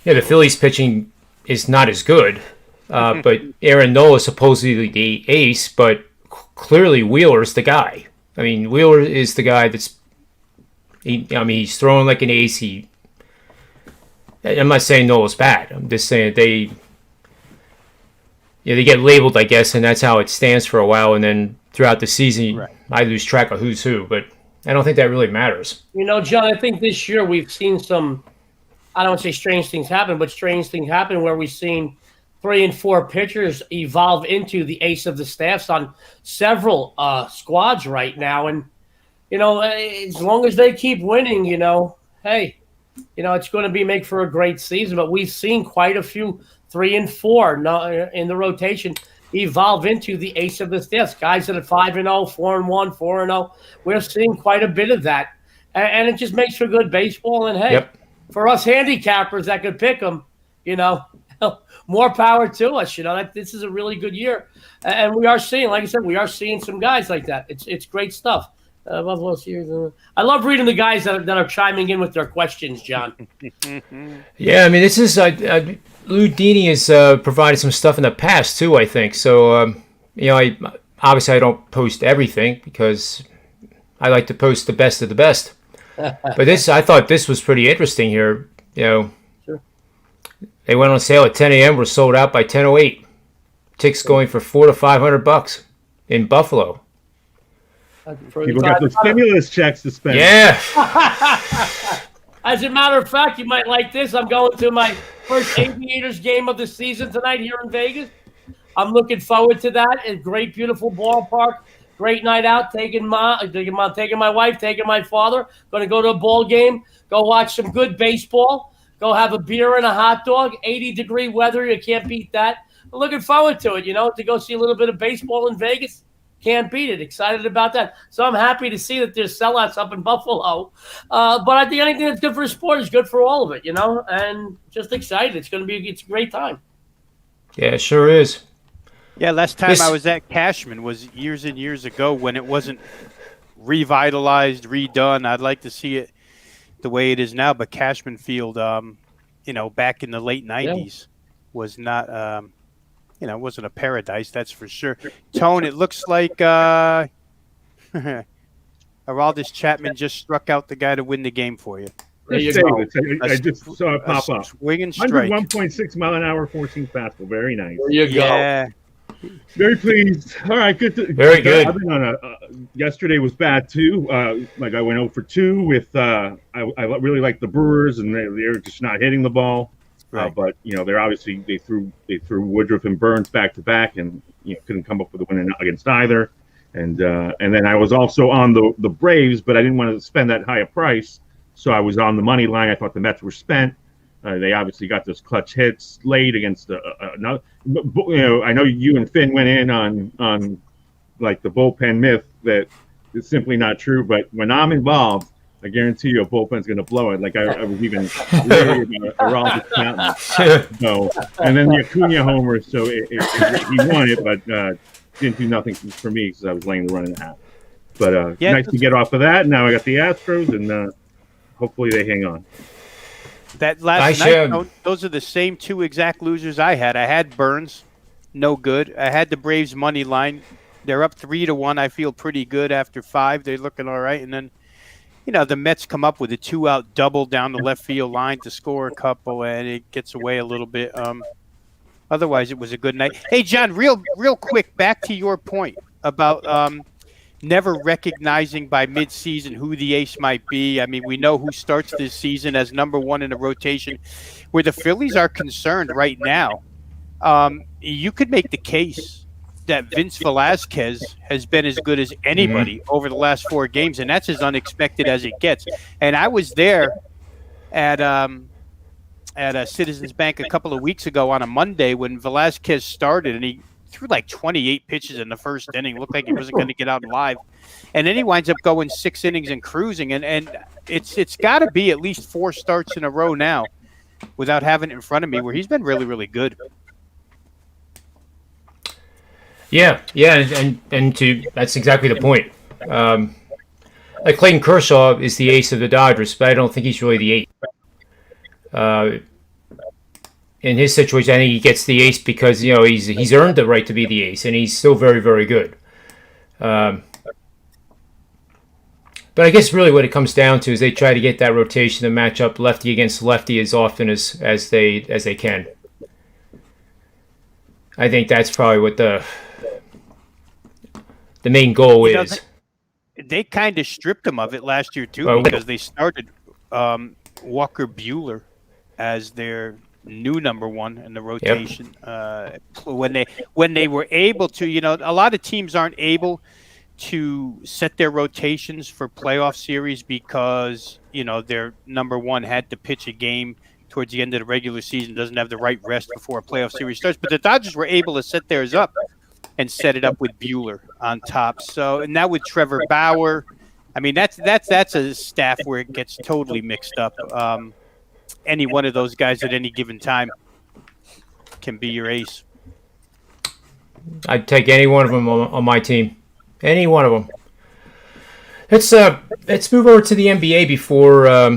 Phillies pitching is not as good, but Aaron Nola is supposedly the ace, but clearly Wheeler's the guy. I mean, Wheeler is the guy that's. He's throwing like an ace. I'm not saying Nola's bad. I'm just saying they get labeled, I guess, and that's how it stands for a while. And then throughout the season, right, I lose track of who's who. But I don't think that really matters. John, I think this year we've seen some, I don't want to say strange things happen, but strange things happen where we've seen 3 and 4 pitchers evolve into the ace of the staffs on several squads right now. And, as long as they keep winning, hey, it's going to make for a great season. But we've seen quite a few 3 and 4 in the rotation evolve into the ace of the staffs. Guys that are 5-0, 4-1, 4-0. We're seeing quite a bit of that. And it just makes for good baseball. And, hey, for us handicappers that could pick them, more power to us. This is a really good year. And we are seeing, like I said, some guys like that. It's great stuff. I love reading the guys that are chiming in with their questions, John. Yeah, I mean, this is Lou Dini has provided some stuff in the past too, I think. So, I obviously I don't post everything because I like to post the best of the best. But I thought this was pretty interesting here. Sure. They went on sale at 10 a.m. Were sold out by 10:08. Ticks going for $400 to $500 in Buffalo. People got the stimulus checks to spend. Yeah. As a matter of fact, you might like this. I'm going to my first Aviators game of the season tonight here in Vegas. I'm looking forward to that. A great, beautiful ballpark. Great night out. Taking my wife, taking my father. Going to go to a ball game. Go watch some good baseball. Go have a beer and a hot dog. 80-degree weather. You can't beat that. I'm looking forward to it, to go see a little bit of baseball in Vegas. Can't beat it. Excited about that. So I'm happy to see that there's sellouts up in Buffalo. But I think anything that's good for a sport is good for all of it, and just excited. It's a great time. Yeah, it sure is. Yeah, last time I was at Cashman was years and years ago when it wasn't revitalized, redone. I'd like to see it the way it is now, but Cashman Field, back in the late 90s was not it wasn't a paradise, that's for sure. Tone, it looks like Aroldis Chapman just struck out the guy to win the game for you. There you go. I just saw it pop up. Swing and strike. 101.6 mile an hour, 14 fastball. Very nice. There you go. Yeah. Very pleased. All right, good. Very good. I've been yesterday was bad too. I went 0 for 2 with. I really like the Brewers, and they're just not hitting the ball. Right. But they're obviously they threw Woodruff and Burns back to back, and couldn't come up with a win against either. And then I was also on the Braves, but I didn't want to spend that high a price, so I was on the money line. I thought the Mets were spent. They obviously got those clutch hits late against another. I know you and Finn went in on like the bullpen myth that is simply not true. But when I'm involved, I guarantee you a bullpen's going to blow it. Like I was even worried about Aroldis Chapman. So, and then the Acuna homer, so he won it, but didn't do nothing for me because I was laying the run and a half. But nice to get off of that. Now I got the Astros, and hopefully they hang on. That last night, those are the same 2 exact losers I had. I had Burns, no good. I had the Braves money line. They're up 3-1. I feel pretty good after 5. They're looking all right. And then, the Mets come up with a 2-out double down the left field line to score a couple, and it gets away a little bit. Otherwise, it was a good night. Hey, John, real quick, back to your point about never recognizing by midseason who the ace might be. I mean, we know who starts this season as number one in the rotation. Where the Phillies are concerned right now, you could make the case that Vince Velasquez has been as good as anybody over the last 4 games, and that's as unexpected as it gets. And I was there at Citizens Bank a couple of weeks ago on a Monday when Velasquez started, and he threw like 28 pitches in the first inning. Looked like he wasn't going to get out alive. And then he winds up going 6 innings and cruising. And it's got to be at least 4 starts in a row now without having it in front of me where he's been really, really good. Yeah, and that's exactly the point. Like Clayton Kershaw is the ace of the Dodgers, but I don't think he's really the ace. In his situation, I think he gets the ace because he's earned the right to be the ace, and he's still very, very good. But I guess really what it comes down to is they try to get that rotation to match up lefty against lefty as often as they can. I think that's probably what the main goal is. They kind of stripped him of it last year too because they started Walker Buehler as their new number one in the rotation. Yep. When they were able to, a lot of teams aren't able to set their rotations for playoff series because their number one had to pitch a game towards the end of the regular season, doesn't have the right rest before a playoff series starts. But the Dodgers were able to set theirs up and set it up with Buehler on top. So, and now with Trevor Bauer, I mean that's a staff where it gets totally mixed up. Any one of those guys at any given time can be your ace. I'd take any one of them on my team. Any one of them. Let's move over to the NBA before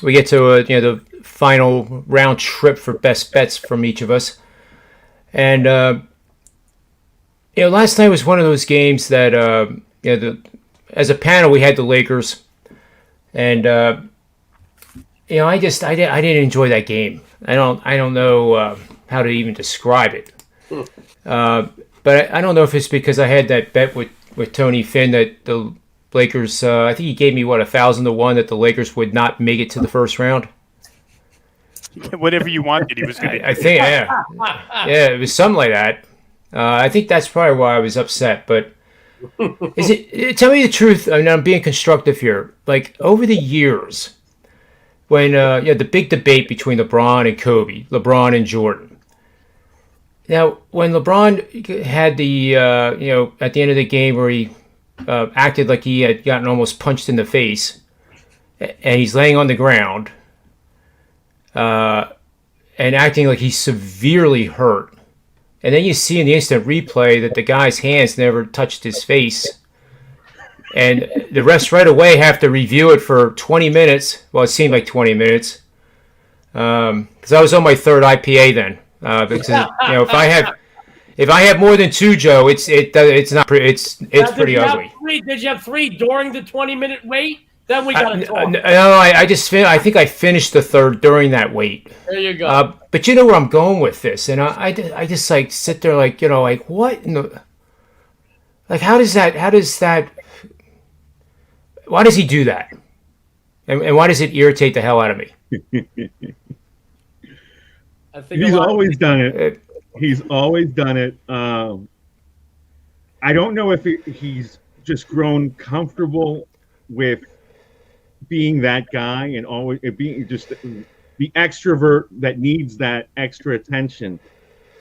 we get to the final round trip for best bets from each of us. And last night was one of those games that as a panel we had the Lakers, and I didn't enjoy that game. I don't know how to even describe it. But I don't know if it's because I had that bet with Tony Finn that the Lakers. I think he gave me 1,000 to 1 that the Lakers would not make it to the first round. Whatever you wanted, he was going to. I think, it was something like that. I think that's probably why I was upset. But is it? Tell me the truth. I mean, I'm being constructive here. Like over the years, when the big debate between LeBron and Kobe, LeBron and Jordan. Now, when LeBron had the at the end of the game where he acted like he had gotten almost punched in the face, and he's laying on the ground, and acting like he's severely hurt. And then you see in the instant replay that the guy's hands never touched his face. And the refs right away have to review it for 20 minutes. Well, it seemed like 20 minutes. Because I was on my 3rd IPA then. Because if I have more than 2, Joe, it's pretty ugly. Did you have 3 during the 20-minute wait? Then we got to talk. No, I think I finished the 3rd during that wait. There you go. But you know where I'm going with this, and I just like sit there like what? How does that? Why does he do that? And why does it irritate the hell out of me? I think he's always done it. He's always done it. I don't know if he's just grown comfortable with being that guy and always being just the extrovert that needs that extra attention.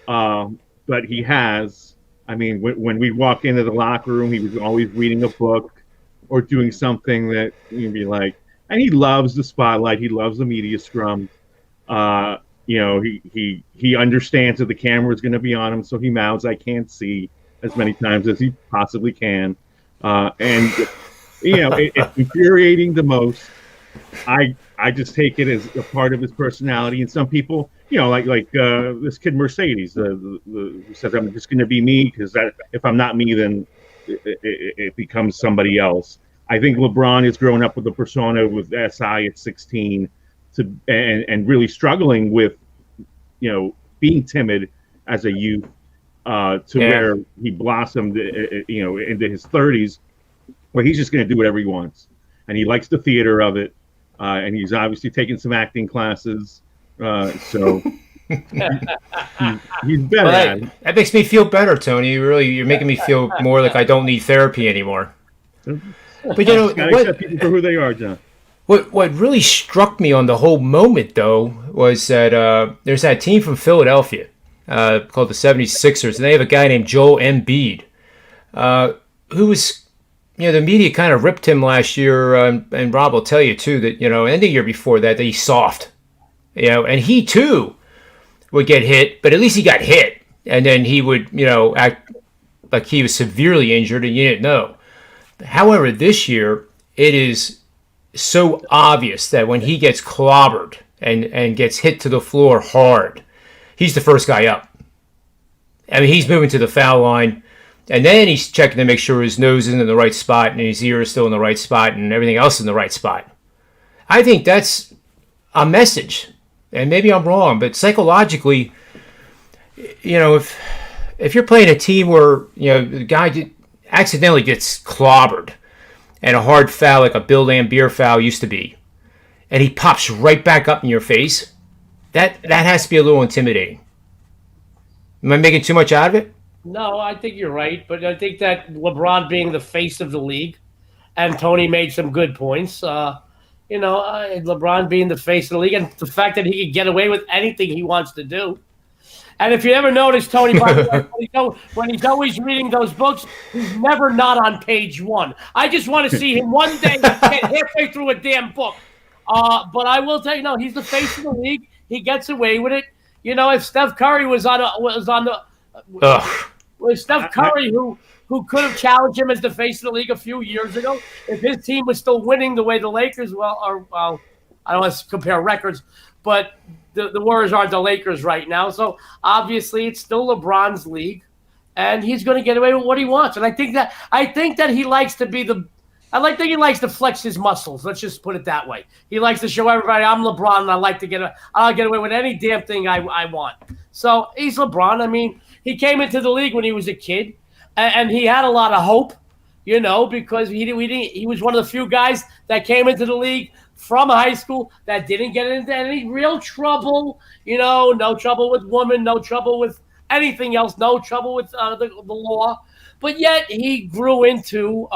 But he has. I mean, when we walk into the locker room, he was always reading a book or doing something that you'd be like, and he loves the spotlight. He loves the media scrum. He understands that the camera is going to be on him, so he mouths, "I can't see," as many times as he possibly can. It's infuriating the most. I just take it as a part of his personality. And some people, like this kid Mercedes, who says, "I'm just going to be me," because if I'm not me, then it becomes somebody else. I think LeBron has grown up with a persona with SI at 16 and really struggling with, being timid as a youth where he blossomed, into his 30s where he's just going to do whatever he wants, and he likes the theater of it, and he's obviously taking some acting classes, so he's better at it. That makes me feel better, Tony. You're making me feel more like I don't need therapy anymore. But you know, Gotta accept people for who they are, John. What really struck me on the whole moment, though, was that there's that team from Philadelphia called the 76ers, and they have a guy named Joel Embiid, who was, the media kind of ripped him last year, and Rob will tell you, too, that, and the year before that he's soft, and he, too, would get hit, but at least he got hit, and then he would, act like he was severely injured and you didn't know. However, this year, it is so obvious that when he gets clobbered and gets hit to the floor hard, he's the first guy up. I mean, he's moving to the foul line, and then he's checking to make sure his nose is in the right spot and his ear is still in the right spot and everything else in the right spot. I think that's a message, and maybe I'm wrong, but psychologically, if you're playing a team where the guy accidentally gets clobbered, and a hard foul like a Bill Laimbeer foul used to be, and he pops right back up in your face, that has to be a little intimidating. Am I making too much out of it? No, I think you're right, but I think that LeBron being the face of the league, and Tony made some good points. LeBron being the face of the league, and the fact that he can get away with anything he wants to do. And if you ever notice, Tony, by the way, when he's always reading those books, he's never not on page 1. I just want to see him one day get halfway through a damn book. But I will tell you, no, he's the face of the league. He gets away with it. If Steph Curry was Steph Curry who could have challenged him as the face of the league a few years ago, if his team was still winning the way the Lakers, I don't want to compare records, but the Warriors aren't the Lakers right now. So obviously it's still LeBron's league, and he's going to get away with what he wants. And I think that he likes to be he likes to flex his muscles. Let's just put it that way. He likes to show everybody I'm LeBron, and I'll get away with any damn thing I want. So he's LeBron. I mean, he came into the league when he was a kid, and he had a lot of hope, because he was one of the few guys that came into the league from high school that didn't get into any real trouble, no trouble with women, no trouble with anything else, no trouble with the law. But yet he grew into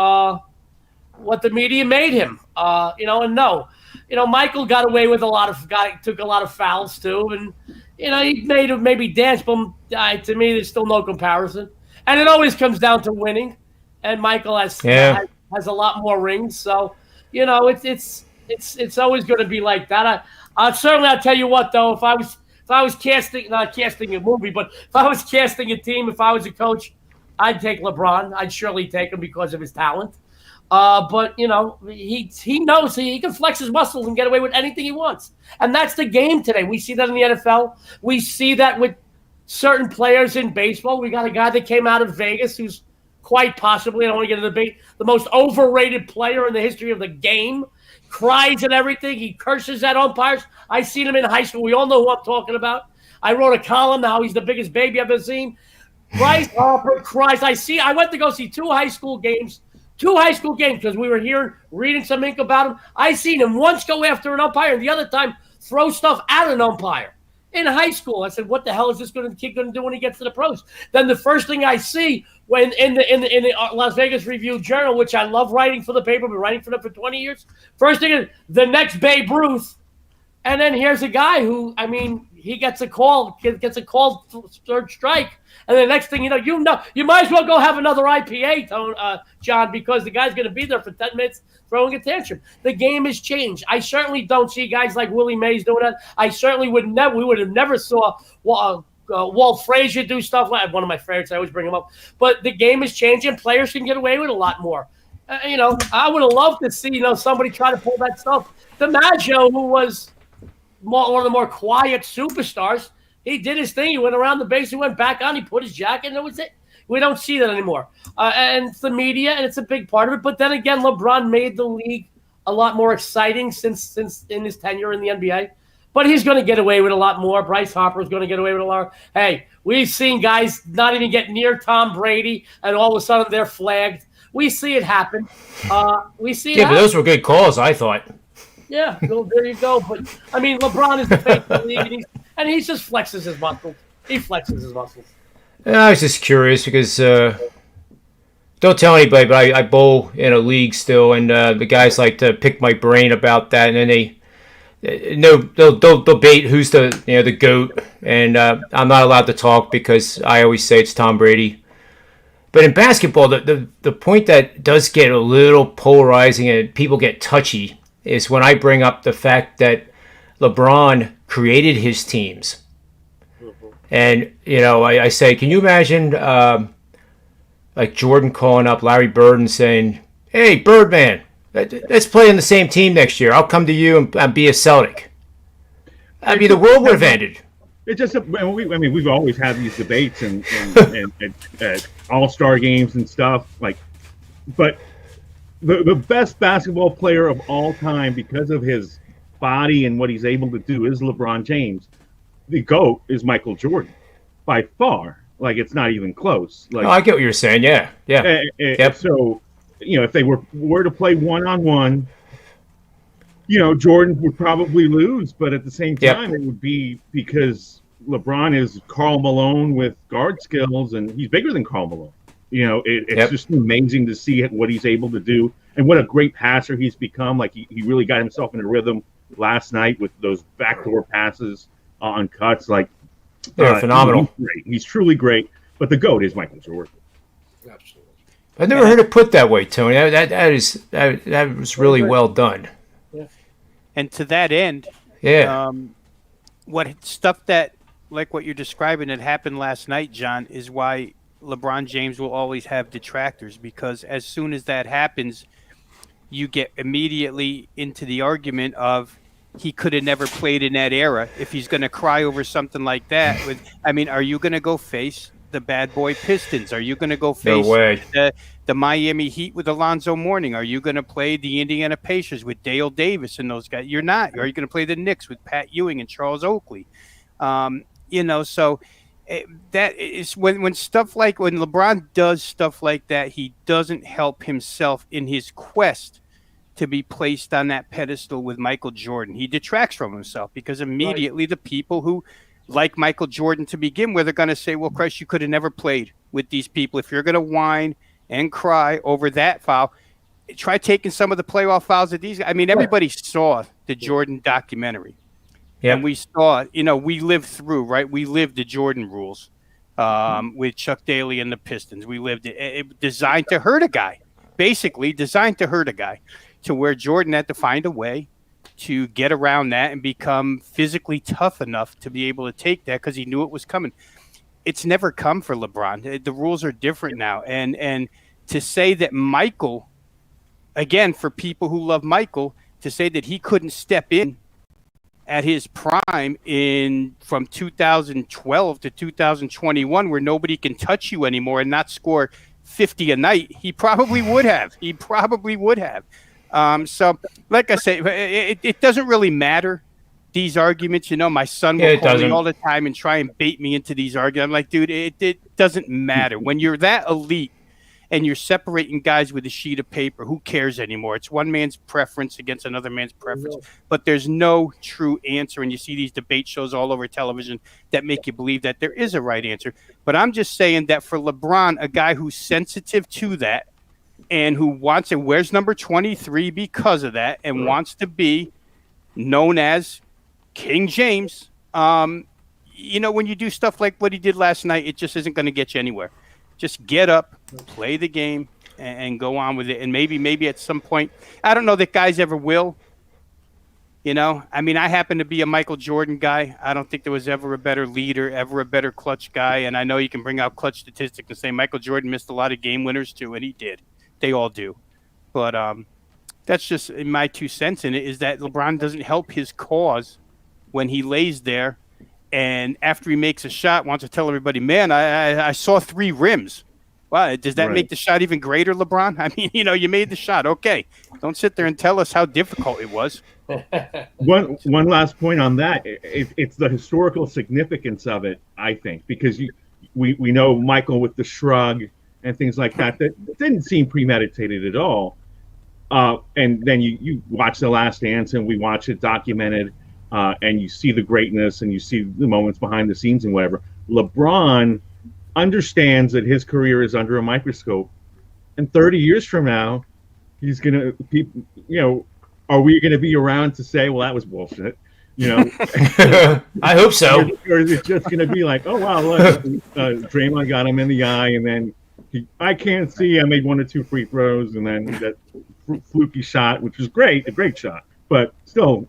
what the media made him, Michael got away with took a lot of fouls too. And, he made him maybe dance, but to me, there's still no comparison. And it always comes down to winning. And Michael has a lot more rings. So, it's always going to be like that. I'll tell you what, though, if I was not casting a movie, but if I was casting a team, if I was a coach, I'd take LeBron. I'd surely take him because of his talent. But he knows he can flex his muscles and get away with anything he wants. And that's the game today. We see that in the NFL. We see that with certain players in baseball. We got a guy that came out of Vegas who's quite possibly, I don't want to get into the debate, the most overrated player in the history of the game. Cries and everything. He curses at umpires. I seen him in high school. We all know who I'm talking about. I wrote a column how he's the biggest baby I've ever seen. Bryce Harper cries. I went to go see two high school games because we were reading some ink about him. I seen him once go after an umpire and the other time throw stuff at an umpire. In high school, I said, "What the hell is this kid going to do when he gets to the pros?" Then the first thing I see when in the Las Vegas Review-Journal, which I love writing for the paper, been writing for them for 20 years. First thing is the next Babe Ruth, and then here's a guy who, he gets a call, third strike, and the next thing you might as well go have another IPA, John, because the guy's going to be there for 10 minutes throwing a tantrum. The game has changed. I certainly don't see guys like Willie Mays doing that. I certainly we would have never saw Walt Frazier do stuff like one of my favorites. I always bring him up. But the game is changing. Players can get away with a lot more. I would have loved to see somebody try to pull that stuff. DiMaggio, who was one of the more quiet superstars, he did his thing. He went around the base. He went back on. He put his jacket, and that was it. We don't see that anymore. And it's the media, and it's a big part of it. But then again, LeBron made the league a lot more exciting since in his tenure in the NBA. But he's going to get away with a lot more. Bryce Harper is going to get away with a lot. Hey, we've seen guys not even get near Tom Brady, and all of a sudden they're flagged. we see it happen. We see it Yeah, happen. but those were good calls, I thought. Yeah, well, there you go. But I mean, LeBron is the face of the league, and he just flexes his muscles. He flexes his muscles. I was just curious because don't tell anybody, but I bowl in a league still, and the guys like to pick my brain about that, and then they'll debate who's the GOAT, and I'm not allowed to talk because I always say it's Tom Brady. But in basketball, the point that does get a little polarizing and people get touchy is when I bring up the fact that LeBron created his teams. And, I say, can you imagine like Jordan calling up Larry Bird and saying, hey, Birdman, let's play in the same team next year. I'll come to you and be a Celtic. I mean, the world would have ended. It's just, we've always had these debates and all-star games and stuff. But the best basketball player of all time, because of his body and what he's able to do, is LeBron James. The GOAT is Michael Jordan, by far. It's not even close. I get what you're saying. Yeah. Yep. So, if they were to play one-on-one, Jordan would probably lose, but at the same time, It would be because LeBron is Karl Malone with guard skills, and he's bigger than Karl Malone. It's just amazing to see what he's able to do, and what a great passer he's become. He really got himself in a rhythm last night with those backdoor passes on cuts. They're phenomenal. He's great. He's truly great. But the GOAT is Michael Jordan. Absolutely. I've never heard it put that way, Tony. That was really well done. Yeah. And to that end, what stuff that, like what you're describing, that happened last night, John, is why LeBron James will always have detractors, because as soon as that happens, you get immediately into the argument of he could have never played in that era. If he's going to cry over something like that, are you going to go face the bad boy Pistons? Are you going to go face the Miami Heat with Alonzo Mourning? Are you going to play the Indiana Pacers with Dale Davis and those guys? You're not. Are you going to play the Knicks with Pat Ewing and Charles Oakley? So that is when stuff like when LeBron does stuff like that, he doesn't help himself in his quest to be placed on that pedestal with Michael Jordan. He detracts from himself because immediately the people who like Michael Jordan to begin with are going to say, well, Christ, you could have never played with these people. If you're going to whine and cry over that foul, try taking some of the playoff fouls that these guys. Everybody saw the Jordan documentary. Yeah. And we saw, we lived through, right? We lived the Jordan rules with Chuck Daly and the Pistons. We lived it designed to hurt a guy, basically designed to hurt a guy, to where Jordan had to find a way to get around that and become physically tough enough to be able to take that because he knew it was coming. It's never come for LeBron. The rules are different now. And to say that Michael, again, for people who love Michael, to say that he couldn't step in at his prime from 2012 to 2021 where nobody can touch you anymore and not score 50 a night, he probably would have. So, like I say, it doesn't really matter, these arguments. My son will call me all the time and try and bait me into these arguments. I'm like, dude, it doesn't matter. When you're that elite and you're separating guys with a sheet of paper, who cares anymore? It's one man's preference against another man's preference. But there's no true answer. And you see these debate shows all over television that make you believe that there is a right answer. But I'm just saying that for LeBron, a guy who's sensitive to that, and who wants and wears number 23 because of that, and wants to be known as King James, when you do stuff like what he did last night, it just isn't going to get you anywhere. Just get up, play the game, and go on with it. And maybe at some point, I don't know that guys ever will. I happen to be a Michael Jordan guy. I don't think there was ever a better leader, ever a better clutch guy. And I know you can bring out clutch statistics and say Michael Jordan missed a lot of game winners too, and he did. They all do. But that's just my 2 cents in it, is that LeBron doesn't help his cause when he lays there and after he makes a shot wants to tell everybody, man, I saw 3 rims. Wow, does that make the shot even greater, LeBron? You made the shot. Okay. Don't sit there and tell us how difficult it was. One last point on that. It's the historical significance of it, I think, because we know Michael with the shrug and things like that didn't seem premeditated at all. And then you watch The Last Dance, and we watch it documented, and you see the greatness, and you see the moments behind the scenes and whatever. LeBron understands that his career is under a microscope, and 30 years from now, he's gonna, are we gonna be around to say, well, that was bullshit? I hope so. Or is it just gonna be like, oh wow, look, Draymond got him in the eye, and then I can't see. I made 1 or 2 free throws, and then that fluky shot, which was great, a great shot, but still,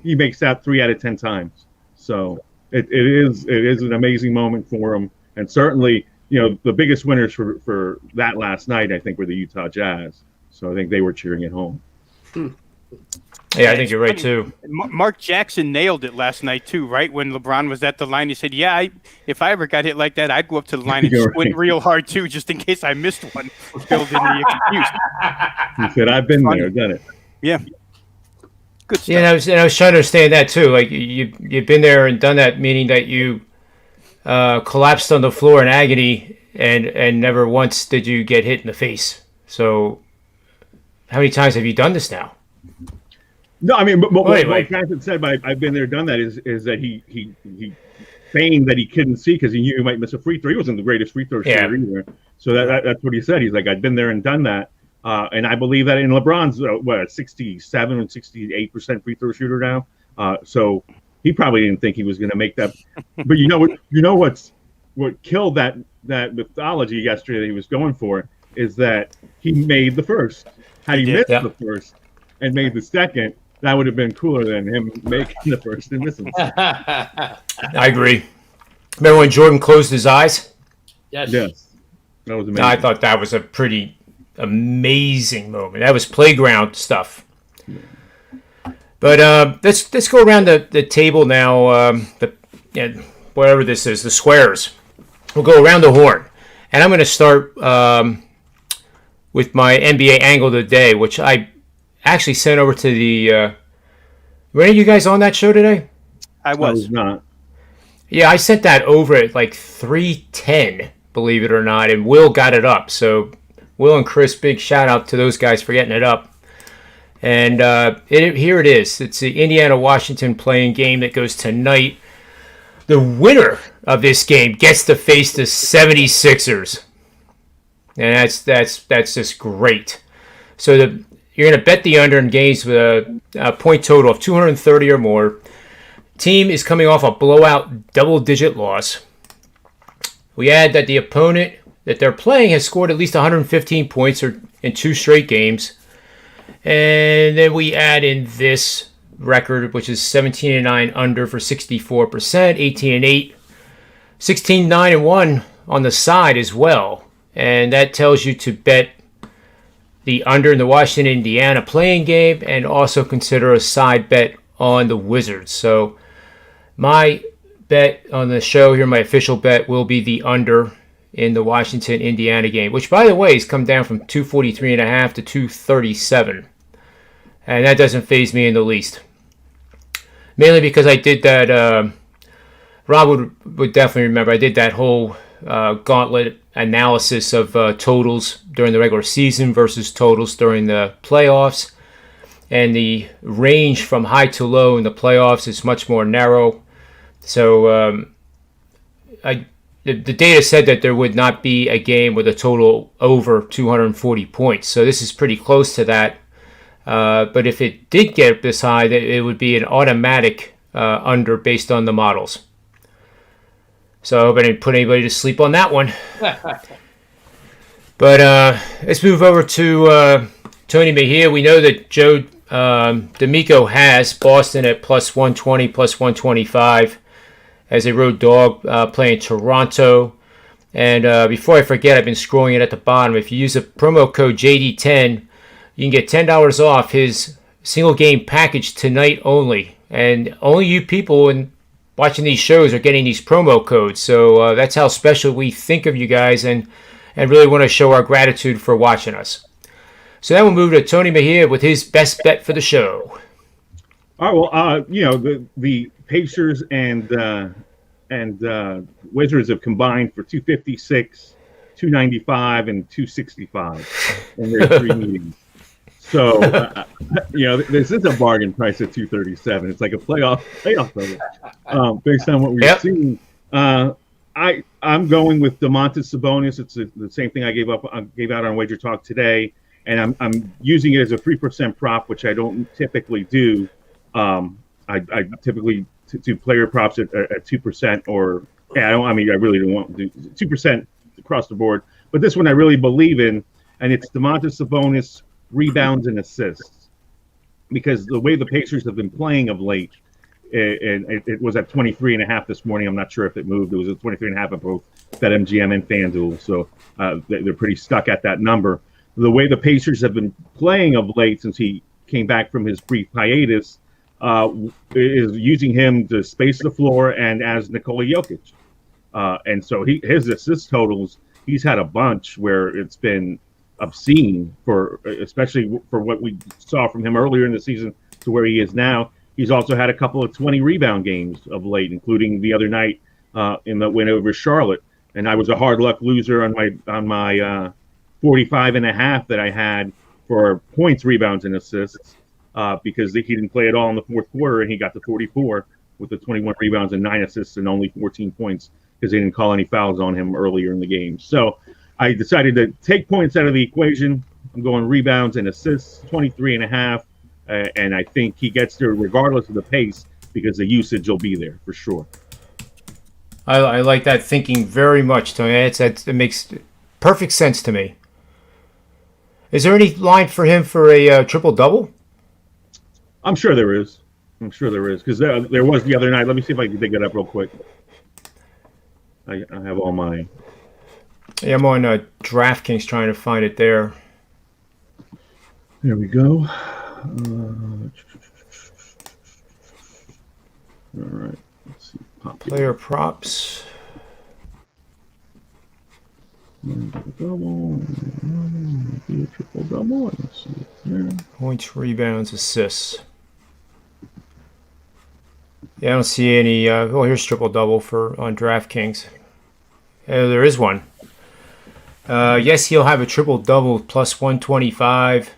he makes that 3 out of 10 times. So it is an amazing moment for him, and certainly, the biggest winners for that last night, I think, were the Utah Jazz. So I think they were cheering at home. Yeah, I think you're right too. Mark Jackson nailed it last night too, right? When LeBron was at the line, he said, "Yeah, if I ever got hit like that, I'd go up to the line and squint real hard too, just in case I missed one." Build in the excuse. He said, "I've been there, done it." Yeah, good stuff. Yeah, and I was trying to understand that too. Like you've been there and done that, meaning that you collapsed on the floor in agony, and never once did you get hit in the face. So, how many times have you done this now? No, I mean, but what anyway. Jackson said by "I've been there, done that" is that he feigned that he couldn't see because he knew he might miss a free throw. He wasn't the greatest free throw shooter either. So that's what he said. He's like, "I've been there and done that," and I believe that in LeBron's 67 and 68% free throw shooter now. So he probably didn't think he was going to make that. But what killed that mythology yesterday that he was going for is that he made the first. Had he missed the first and made the second, that would have been cooler than him making the first and missing. I agree. Remember when Jordan closed his eyes? Yes. That was amazing. I thought that was a pretty amazing moment. That was playground stuff. But let's go around the table now. Whatever this is, the squares. We'll go around the horn, and I'm going to start with my NBA angle of the day, which I actually sent over to the. Were any of you guys on that show today? I was not. Yeah, I sent that over at like 3:10, believe it or not, and Will got it up. So Will and Chris, big shout out to those guys for getting it up. And here it is. It's the Indiana-Washington playing game that goes tonight. The winner of this game gets to face the 76ers. And that's just great. So you're going to bet the under in games with a point total of 230 or more. Team is coming off a blowout double-digit loss. We add that the opponent that they're playing has scored at least 115 points in 2 straight games. And then we add in this record, which is 17-9 under for 64%, 18-8, 16-9-1 on the side as well. And that tells you to bet the under in the Washington-Indiana playing game and also consider a side bet on the Wizards. So my bet on the show here, my official bet, will be the under in the Washington-Indiana game, which, by the way, has come down from 243.5 to 237. And that doesn't faze me in the least. Mainly because I did that, Rob would definitely remember, I did that whole gauntlet analysis of totals during the regular season versus totals during the playoffs. And the range from high to low in the playoffs is much more narrow. So the data said that there would not be a game with a total over 240 points. So this is pretty close to that. But if it did get this high, it would be an automatic under based on the models. So I hope I didn't put anybody to sleep on that one. But let's move over to Tony Mejia. We know that Joe D'Amico has Boston at plus 120, plus 125 as a road dog playing Toronto. And before I forget, I've been scrolling it at the bottom. If you use a promo code JD10, you can get $10 off his single game package tonight only. And only you people watching these shows are getting these promo codes. So that's how special we think of you guys and really want to show our gratitude for watching us. So then we'll move to Tony Mejia with his best bet for the show. All right, well, the Pacers and Wizards have combined for 256, 295 and 265 in their 3 meetings. So, this is a bargain price at 237. It's like a playoff level, based on what we've seen. I'm going with Domantas Sabonis. It's the same thing I gave out on Wager Talk today, and I'm using it as a 3% prop, which I don't typically do. I typically do player props at 2% or I really don't want to do 2% across the board. But this one I really believe in, and it's Domantas Sabonis rebounds and assists, because the way the Pacers have been playing of late, and it was at 23.5 this morning. I'm not sure if it moved. It was at 23.5 at both BetMGM and FanDuel, so they're pretty stuck at that number. The way the Pacers have been playing of late since he came back from his brief hiatus is using him to space the floor and as Nikola Jokic. And so his assist totals, he's had a bunch where it's been obscene, especially for what we saw from him earlier in the season to where he is now. He's also had a couple of 20 rebound games of late, including the other night in the win over Charlotte. And I was a hard luck loser on my 45.5 that I had for points, rebounds, and assists because he didn't play at all in the fourth quarter, and he got to 44 with the 21 rebounds and 9 assists and only 14 points because they didn't call any fouls on him earlier in the game. So I decided to take points out of the equation. I'm going rebounds and assists, 23.5. And I think he gets there regardless of the pace because the usage will be there for sure. I like that thinking very much, Tony. It makes perfect sense to me. Is there any line for him for a triple-double? I'm sure there is. Because there was the other night. Let me see if I can dig it up real quick. I have all my... Yeah, I'm on DraftKings trying to find it there. There we go. All right. Let's see. Player props. Triple double. Let's see here. Points, rebounds, assists. Yeah, I don't see any. Here's triple double on DraftKings. There is one. Yes, he'll have a triple double plus 125.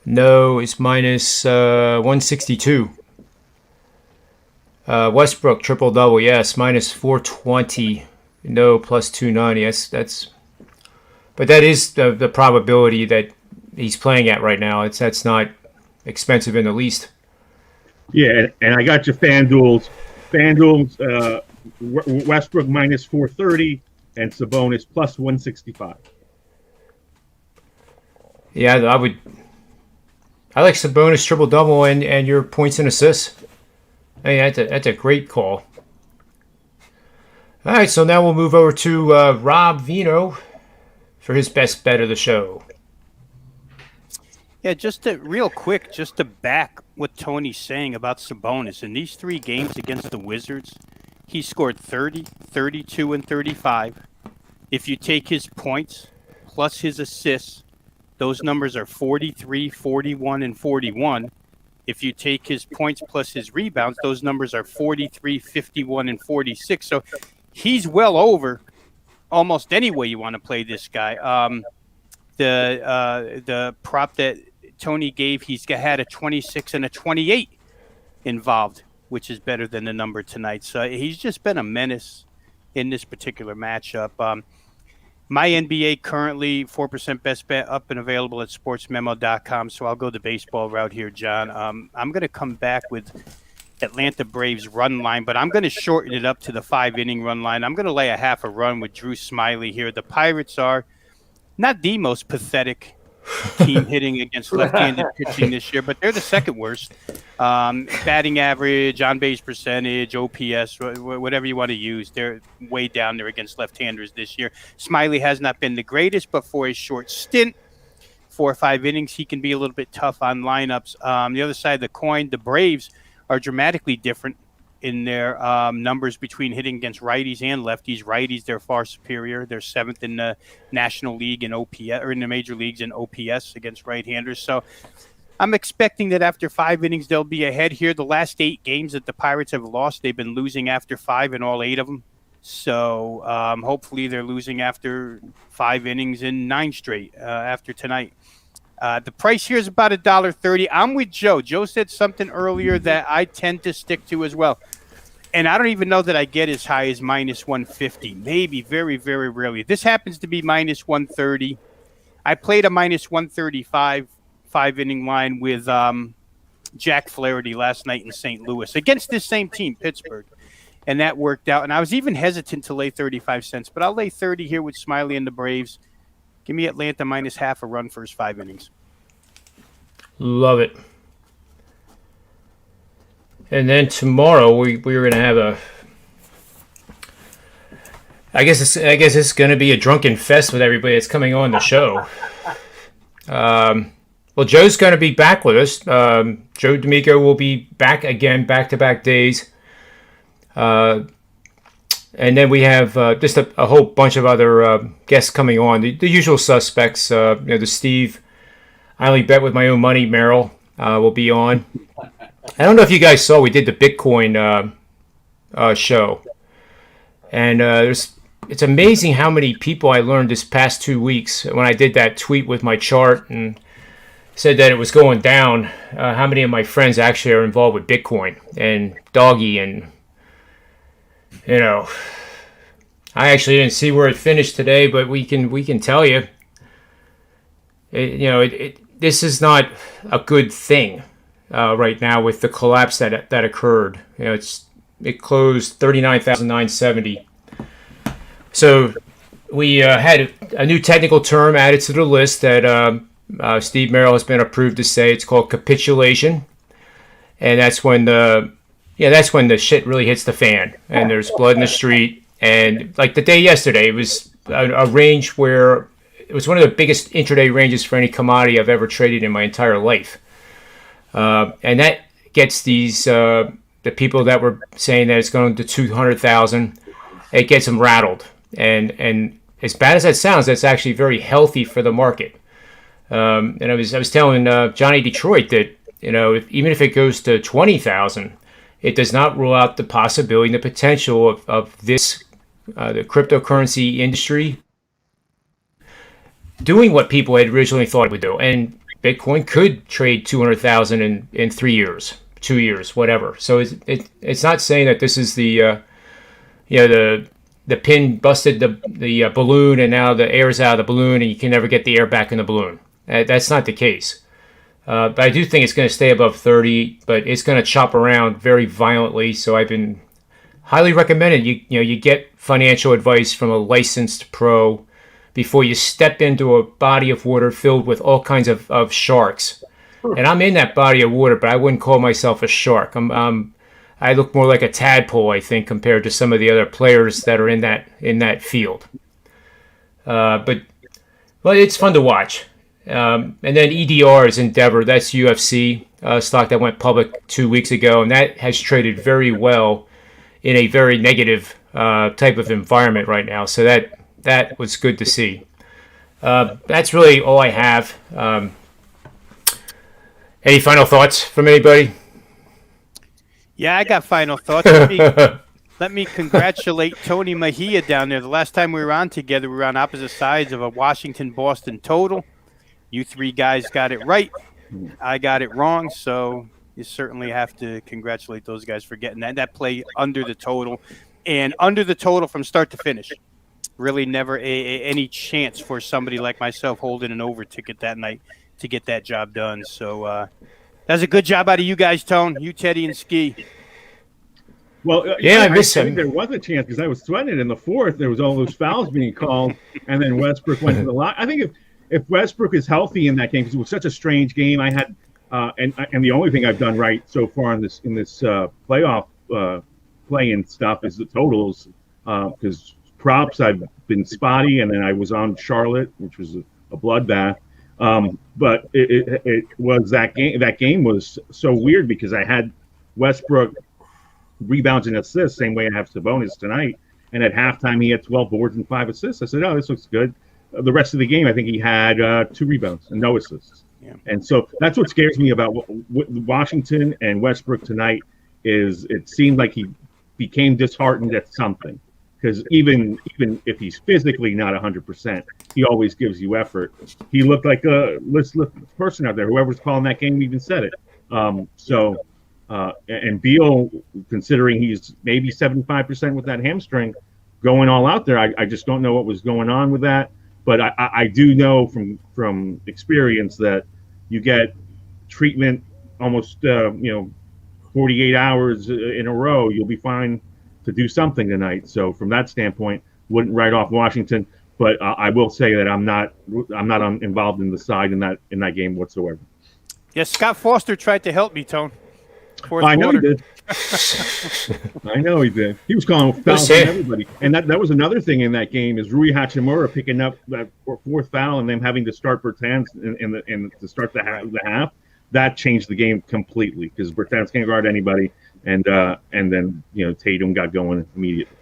No, it's minus 162. Westbrook triple double, yes, minus 420. No, plus 290. But that is the probability that he's playing at right now. That's not expensive in the least. Yeah, and I got your FanDuel's Westbrook minus 430 and Sabonis plus 165. Yeah, I like Sabonis triple double and your points and assists. I mean, that's a great call. All right, so now we'll move over to Rob Vino for his best bet of the show. Yeah, real quick, just to back what Tony's saying about Sabonis. In these 3 games against the Wizards, he scored 30, 32, and 35. If you take his points plus his assists, those numbers are 43, 41, and 41. If you take his points plus his rebounds, those numbers are 43, 51, and 46. So he's well over almost any way you want to play this guy. The prop that Tony gave, he's had a 26 and a 28 involved, which is better than the number tonight. So he's just been a menace in this particular matchup. My NBA currently 4% best bet up and available at sportsmemo.com. So I'll go the baseball route here, John. I'm going to come back with Atlanta Braves run line, but I'm going to shorten it up to the 5-inning run line. I'm going to lay a half a run with Drew Smiley here. The Pirates are not the most pathetic team hitting against left-handed pitching this year, but they're the second worst. Batting average, on-base percentage, OPS, whatever you want to use, they're way down there against left-handers this year. Smiley has not been the greatest, but for a short stint, 4 or 5 innings, he can be a little bit tough on lineups. The other side of the coin, the Braves are dramatically different in their numbers between hitting against righties and lefties. Righties, they're far superior. They're 7th in the National League in OPS, or in the major leagues in OPS against right-handers. So I'm expecting that after 5 innings, they'll be ahead here. The last 8 games that the Pirates have lost, they've been losing after 5 in all 8 of them. So hopefully they're losing after 5 innings in 9 straight after tonight. The price here is about $1.30. I'm with Joe. Joe said something earlier that I tend to stick to as well. And I don't even know that I get as high as minus 150. Maybe very, very rarely. This happens to be minus 130. I played a minus 135 5-inning line with Jack Flaherty last night in St. Louis against this same team, Pittsburgh. And that worked out. And I was even hesitant to lay 35 cents, but I'll lay 30 here with Smiley and the Braves. Give me Atlanta minus half a run first 5 innings. Love it. And then tomorrow we're going to have a. I guess it's going to be a drunken fest with everybody that's coming on the show. Well, Joe's going to be back with us. Joe D'Amico will be back again, back-to-back days. And then we have just a whole bunch of other guests coming on. The usual suspects, the Steve, I only bet with my own money, Merrill will be on. I don't know if you guys saw, we did the Bitcoin show. And it's amazing how many people I learned this past 2 weeks when I did that tweet with my chart and said that it was going down. How many of my friends actually are involved with Bitcoin and Doggy and... I actually didn't see where it finished today, but we can tell you, this is not a good thing right now with the collapse that occurred. It closed 39,970. So we had a new technical term added to the list that Steve Merrill has been approved to say. It's called capitulation, and that's when the shit really hits the fan and there's blood in the street. And like the day yesterday, it was a range where it was one of the biggest intraday ranges for any commodity I've ever traded in my entire life. And that gets the people that were saying that it's going to 200,000, it gets them rattled. And as bad as that sounds, that's actually very healthy for the market. And I was telling Johnny Detroit that, even if it goes to 20,000, it does not rule out the possibility and the potential of this, the cryptocurrency industry, doing what people had originally thought it would do. And Bitcoin could trade 200,000 in 3 years, 2 years, whatever. So it's not saying that this is the pin busted the balloon and now the air's out of the balloon and you can never get the air back in the balloon. That's not the case. But I do think it's going to stay above 30, but it's going to chop around very violently. So I've been highly recommended you get financial advice from a licensed pro before you step into a body of water filled with all kinds of sharks. And I'm in that body of water, but I wouldn't call myself a shark. I look more like a tadpole, I think, compared to some of the other players that are in that field. But it's fun to watch. And then EDR is Endeavor. That's UFC stock that went public 2 weeks ago, and that has traded very well in a very negative type of environment right now. So that was good to see. That's really all I have. Any final thoughts from anybody? Yeah, I got final thoughts. Let me congratulate Tony Mejia down there. The last time we were on together, we were on opposite sides of a Washington-Boston total. You three guys got it right. I got it wrong, so you certainly have to congratulate those guys for getting that play under the total. And under the total from start to finish. Really never any chance for somebody like myself holding an over ticket that night to get that job done. So that's a good job out of you guys, Tone. You, Teddy, and Ski. Well, I miss him. There was a chance because I was sweating it in the fourth. There was all those fouls being called, and then Westbrook went to the line. I think if Westbrook is healthy in that game, because it was such a strange game, I had and the only thing I've done right so far in this playoff play-in stuff is the totals, because props I've been spotty, and then I was on Charlotte, which was a bloodbath. But it was that game. That game was so weird because I had Westbrook rebounds and assists, same way I have Sabonis tonight. And at halftime, he had 12 boards and 5 assists. I said, "Oh, this looks good." The rest of the game, I think he had 2 rebounds and no assists. Yeah. And so that's what scares me about Washington and Westbrook tonight. Is it seemed like he became disheartened at something, because even if he's physically not 100%, he always gives you effort. He looked like a person out there. Whoever's calling that game even said it. And Beal, considering he's maybe 75% with that hamstring, going all out there, I just don't know what was going on with that. But I do know from experience that you get treatment almost 48 hours in a row, you'll be fine to do something tonight. So from that standpoint, wouldn't write off Washington. But I will say that I'm not involved in the side in that game whatsoever. Yes, Scott Foster tried to help me, Tone. I know he did. I know he did. He was calling fouls on everybody, and that was another thing in that game is Rui Hachimura picking up that fourth foul and then having to start Bertans in to start the half. That changed the game completely because Bertans can't guard anybody, and then Tatum got going immediately.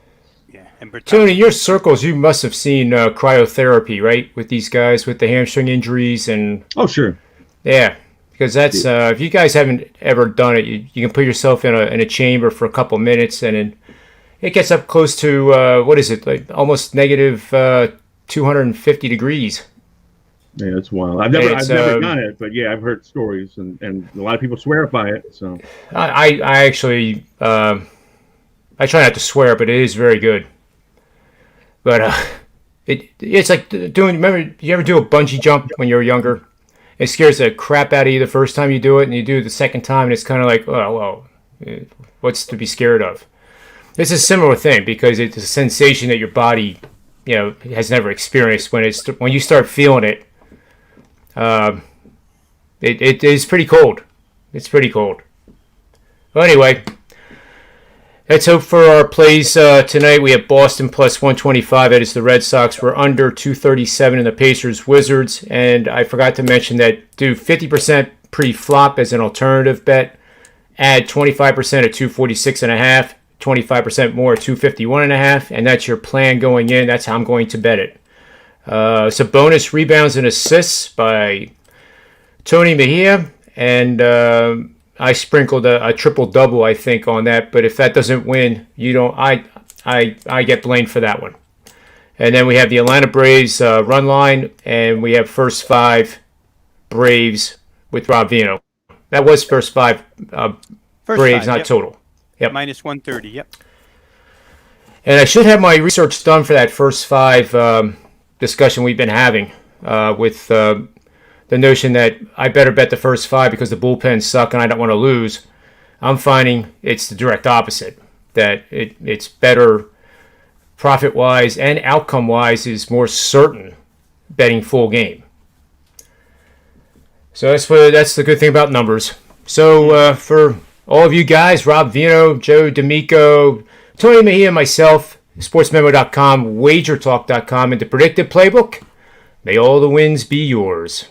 Yeah, and Tony, in your circles, you must have seen cryotherapy, right, with these guys with the hamstring injuries and. Oh, sure. Yeah. Because that's if you guys haven't ever done it, you can put yourself in a chamber for a couple minutes, and it gets up close to what is it, like almost negative 250 degrees. Yeah, that's wild. I've never done it, but yeah, I've heard stories, and a lot of people swear by it. So I actually I try not to swear, but it is very good. But it's like doing. Remember, you ever do a bungee jump when you were younger? It scares the crap out of you the first time you do it, and you do it the second time, and it's kind of like, oh, well, what's to be scared of? It's a similar thing because it's a sensation that your body, has never experienced. When you start feeling it, it is pretty cold. It's pretty cold. Well, anyway, let's hope for our plays tonight. We have Boston plus 125. That is the Red Sox. We're under 237 in the Pacers Wizards. And I forgot to mention that do 50% pre-flop as an alternative bet. Add 25% at 246.5, 25% more at 251.5, and that's your plan going in. That's how I'm going to bet it. So bonus rebounds and assists by Tony Mejia, and I sprinkled a triple-double, I think, on that. But if that doesn't win, I get blamed for that one. And then we have the Atlanta Braves run line, and we have first five Braves with Rob Vino. That was first five Braves, not total. Yep. Minus 130, yep. And I should have my research done for that first five discussion we've been having with the notion that I better bet the first five because the bullpens suck and I don't want to lose. I'm finding it's the direct opposite, that it's better profit-wise and outcome-wise is more certain betting full game. So that's the good thing about numbers. So for all of you guys, Rob Vino, Joe D'Amico, Tony Mejia, myself, sportsmemo.com, wagertalk.com, and the Predictive PlayBook, may all the wins be yours.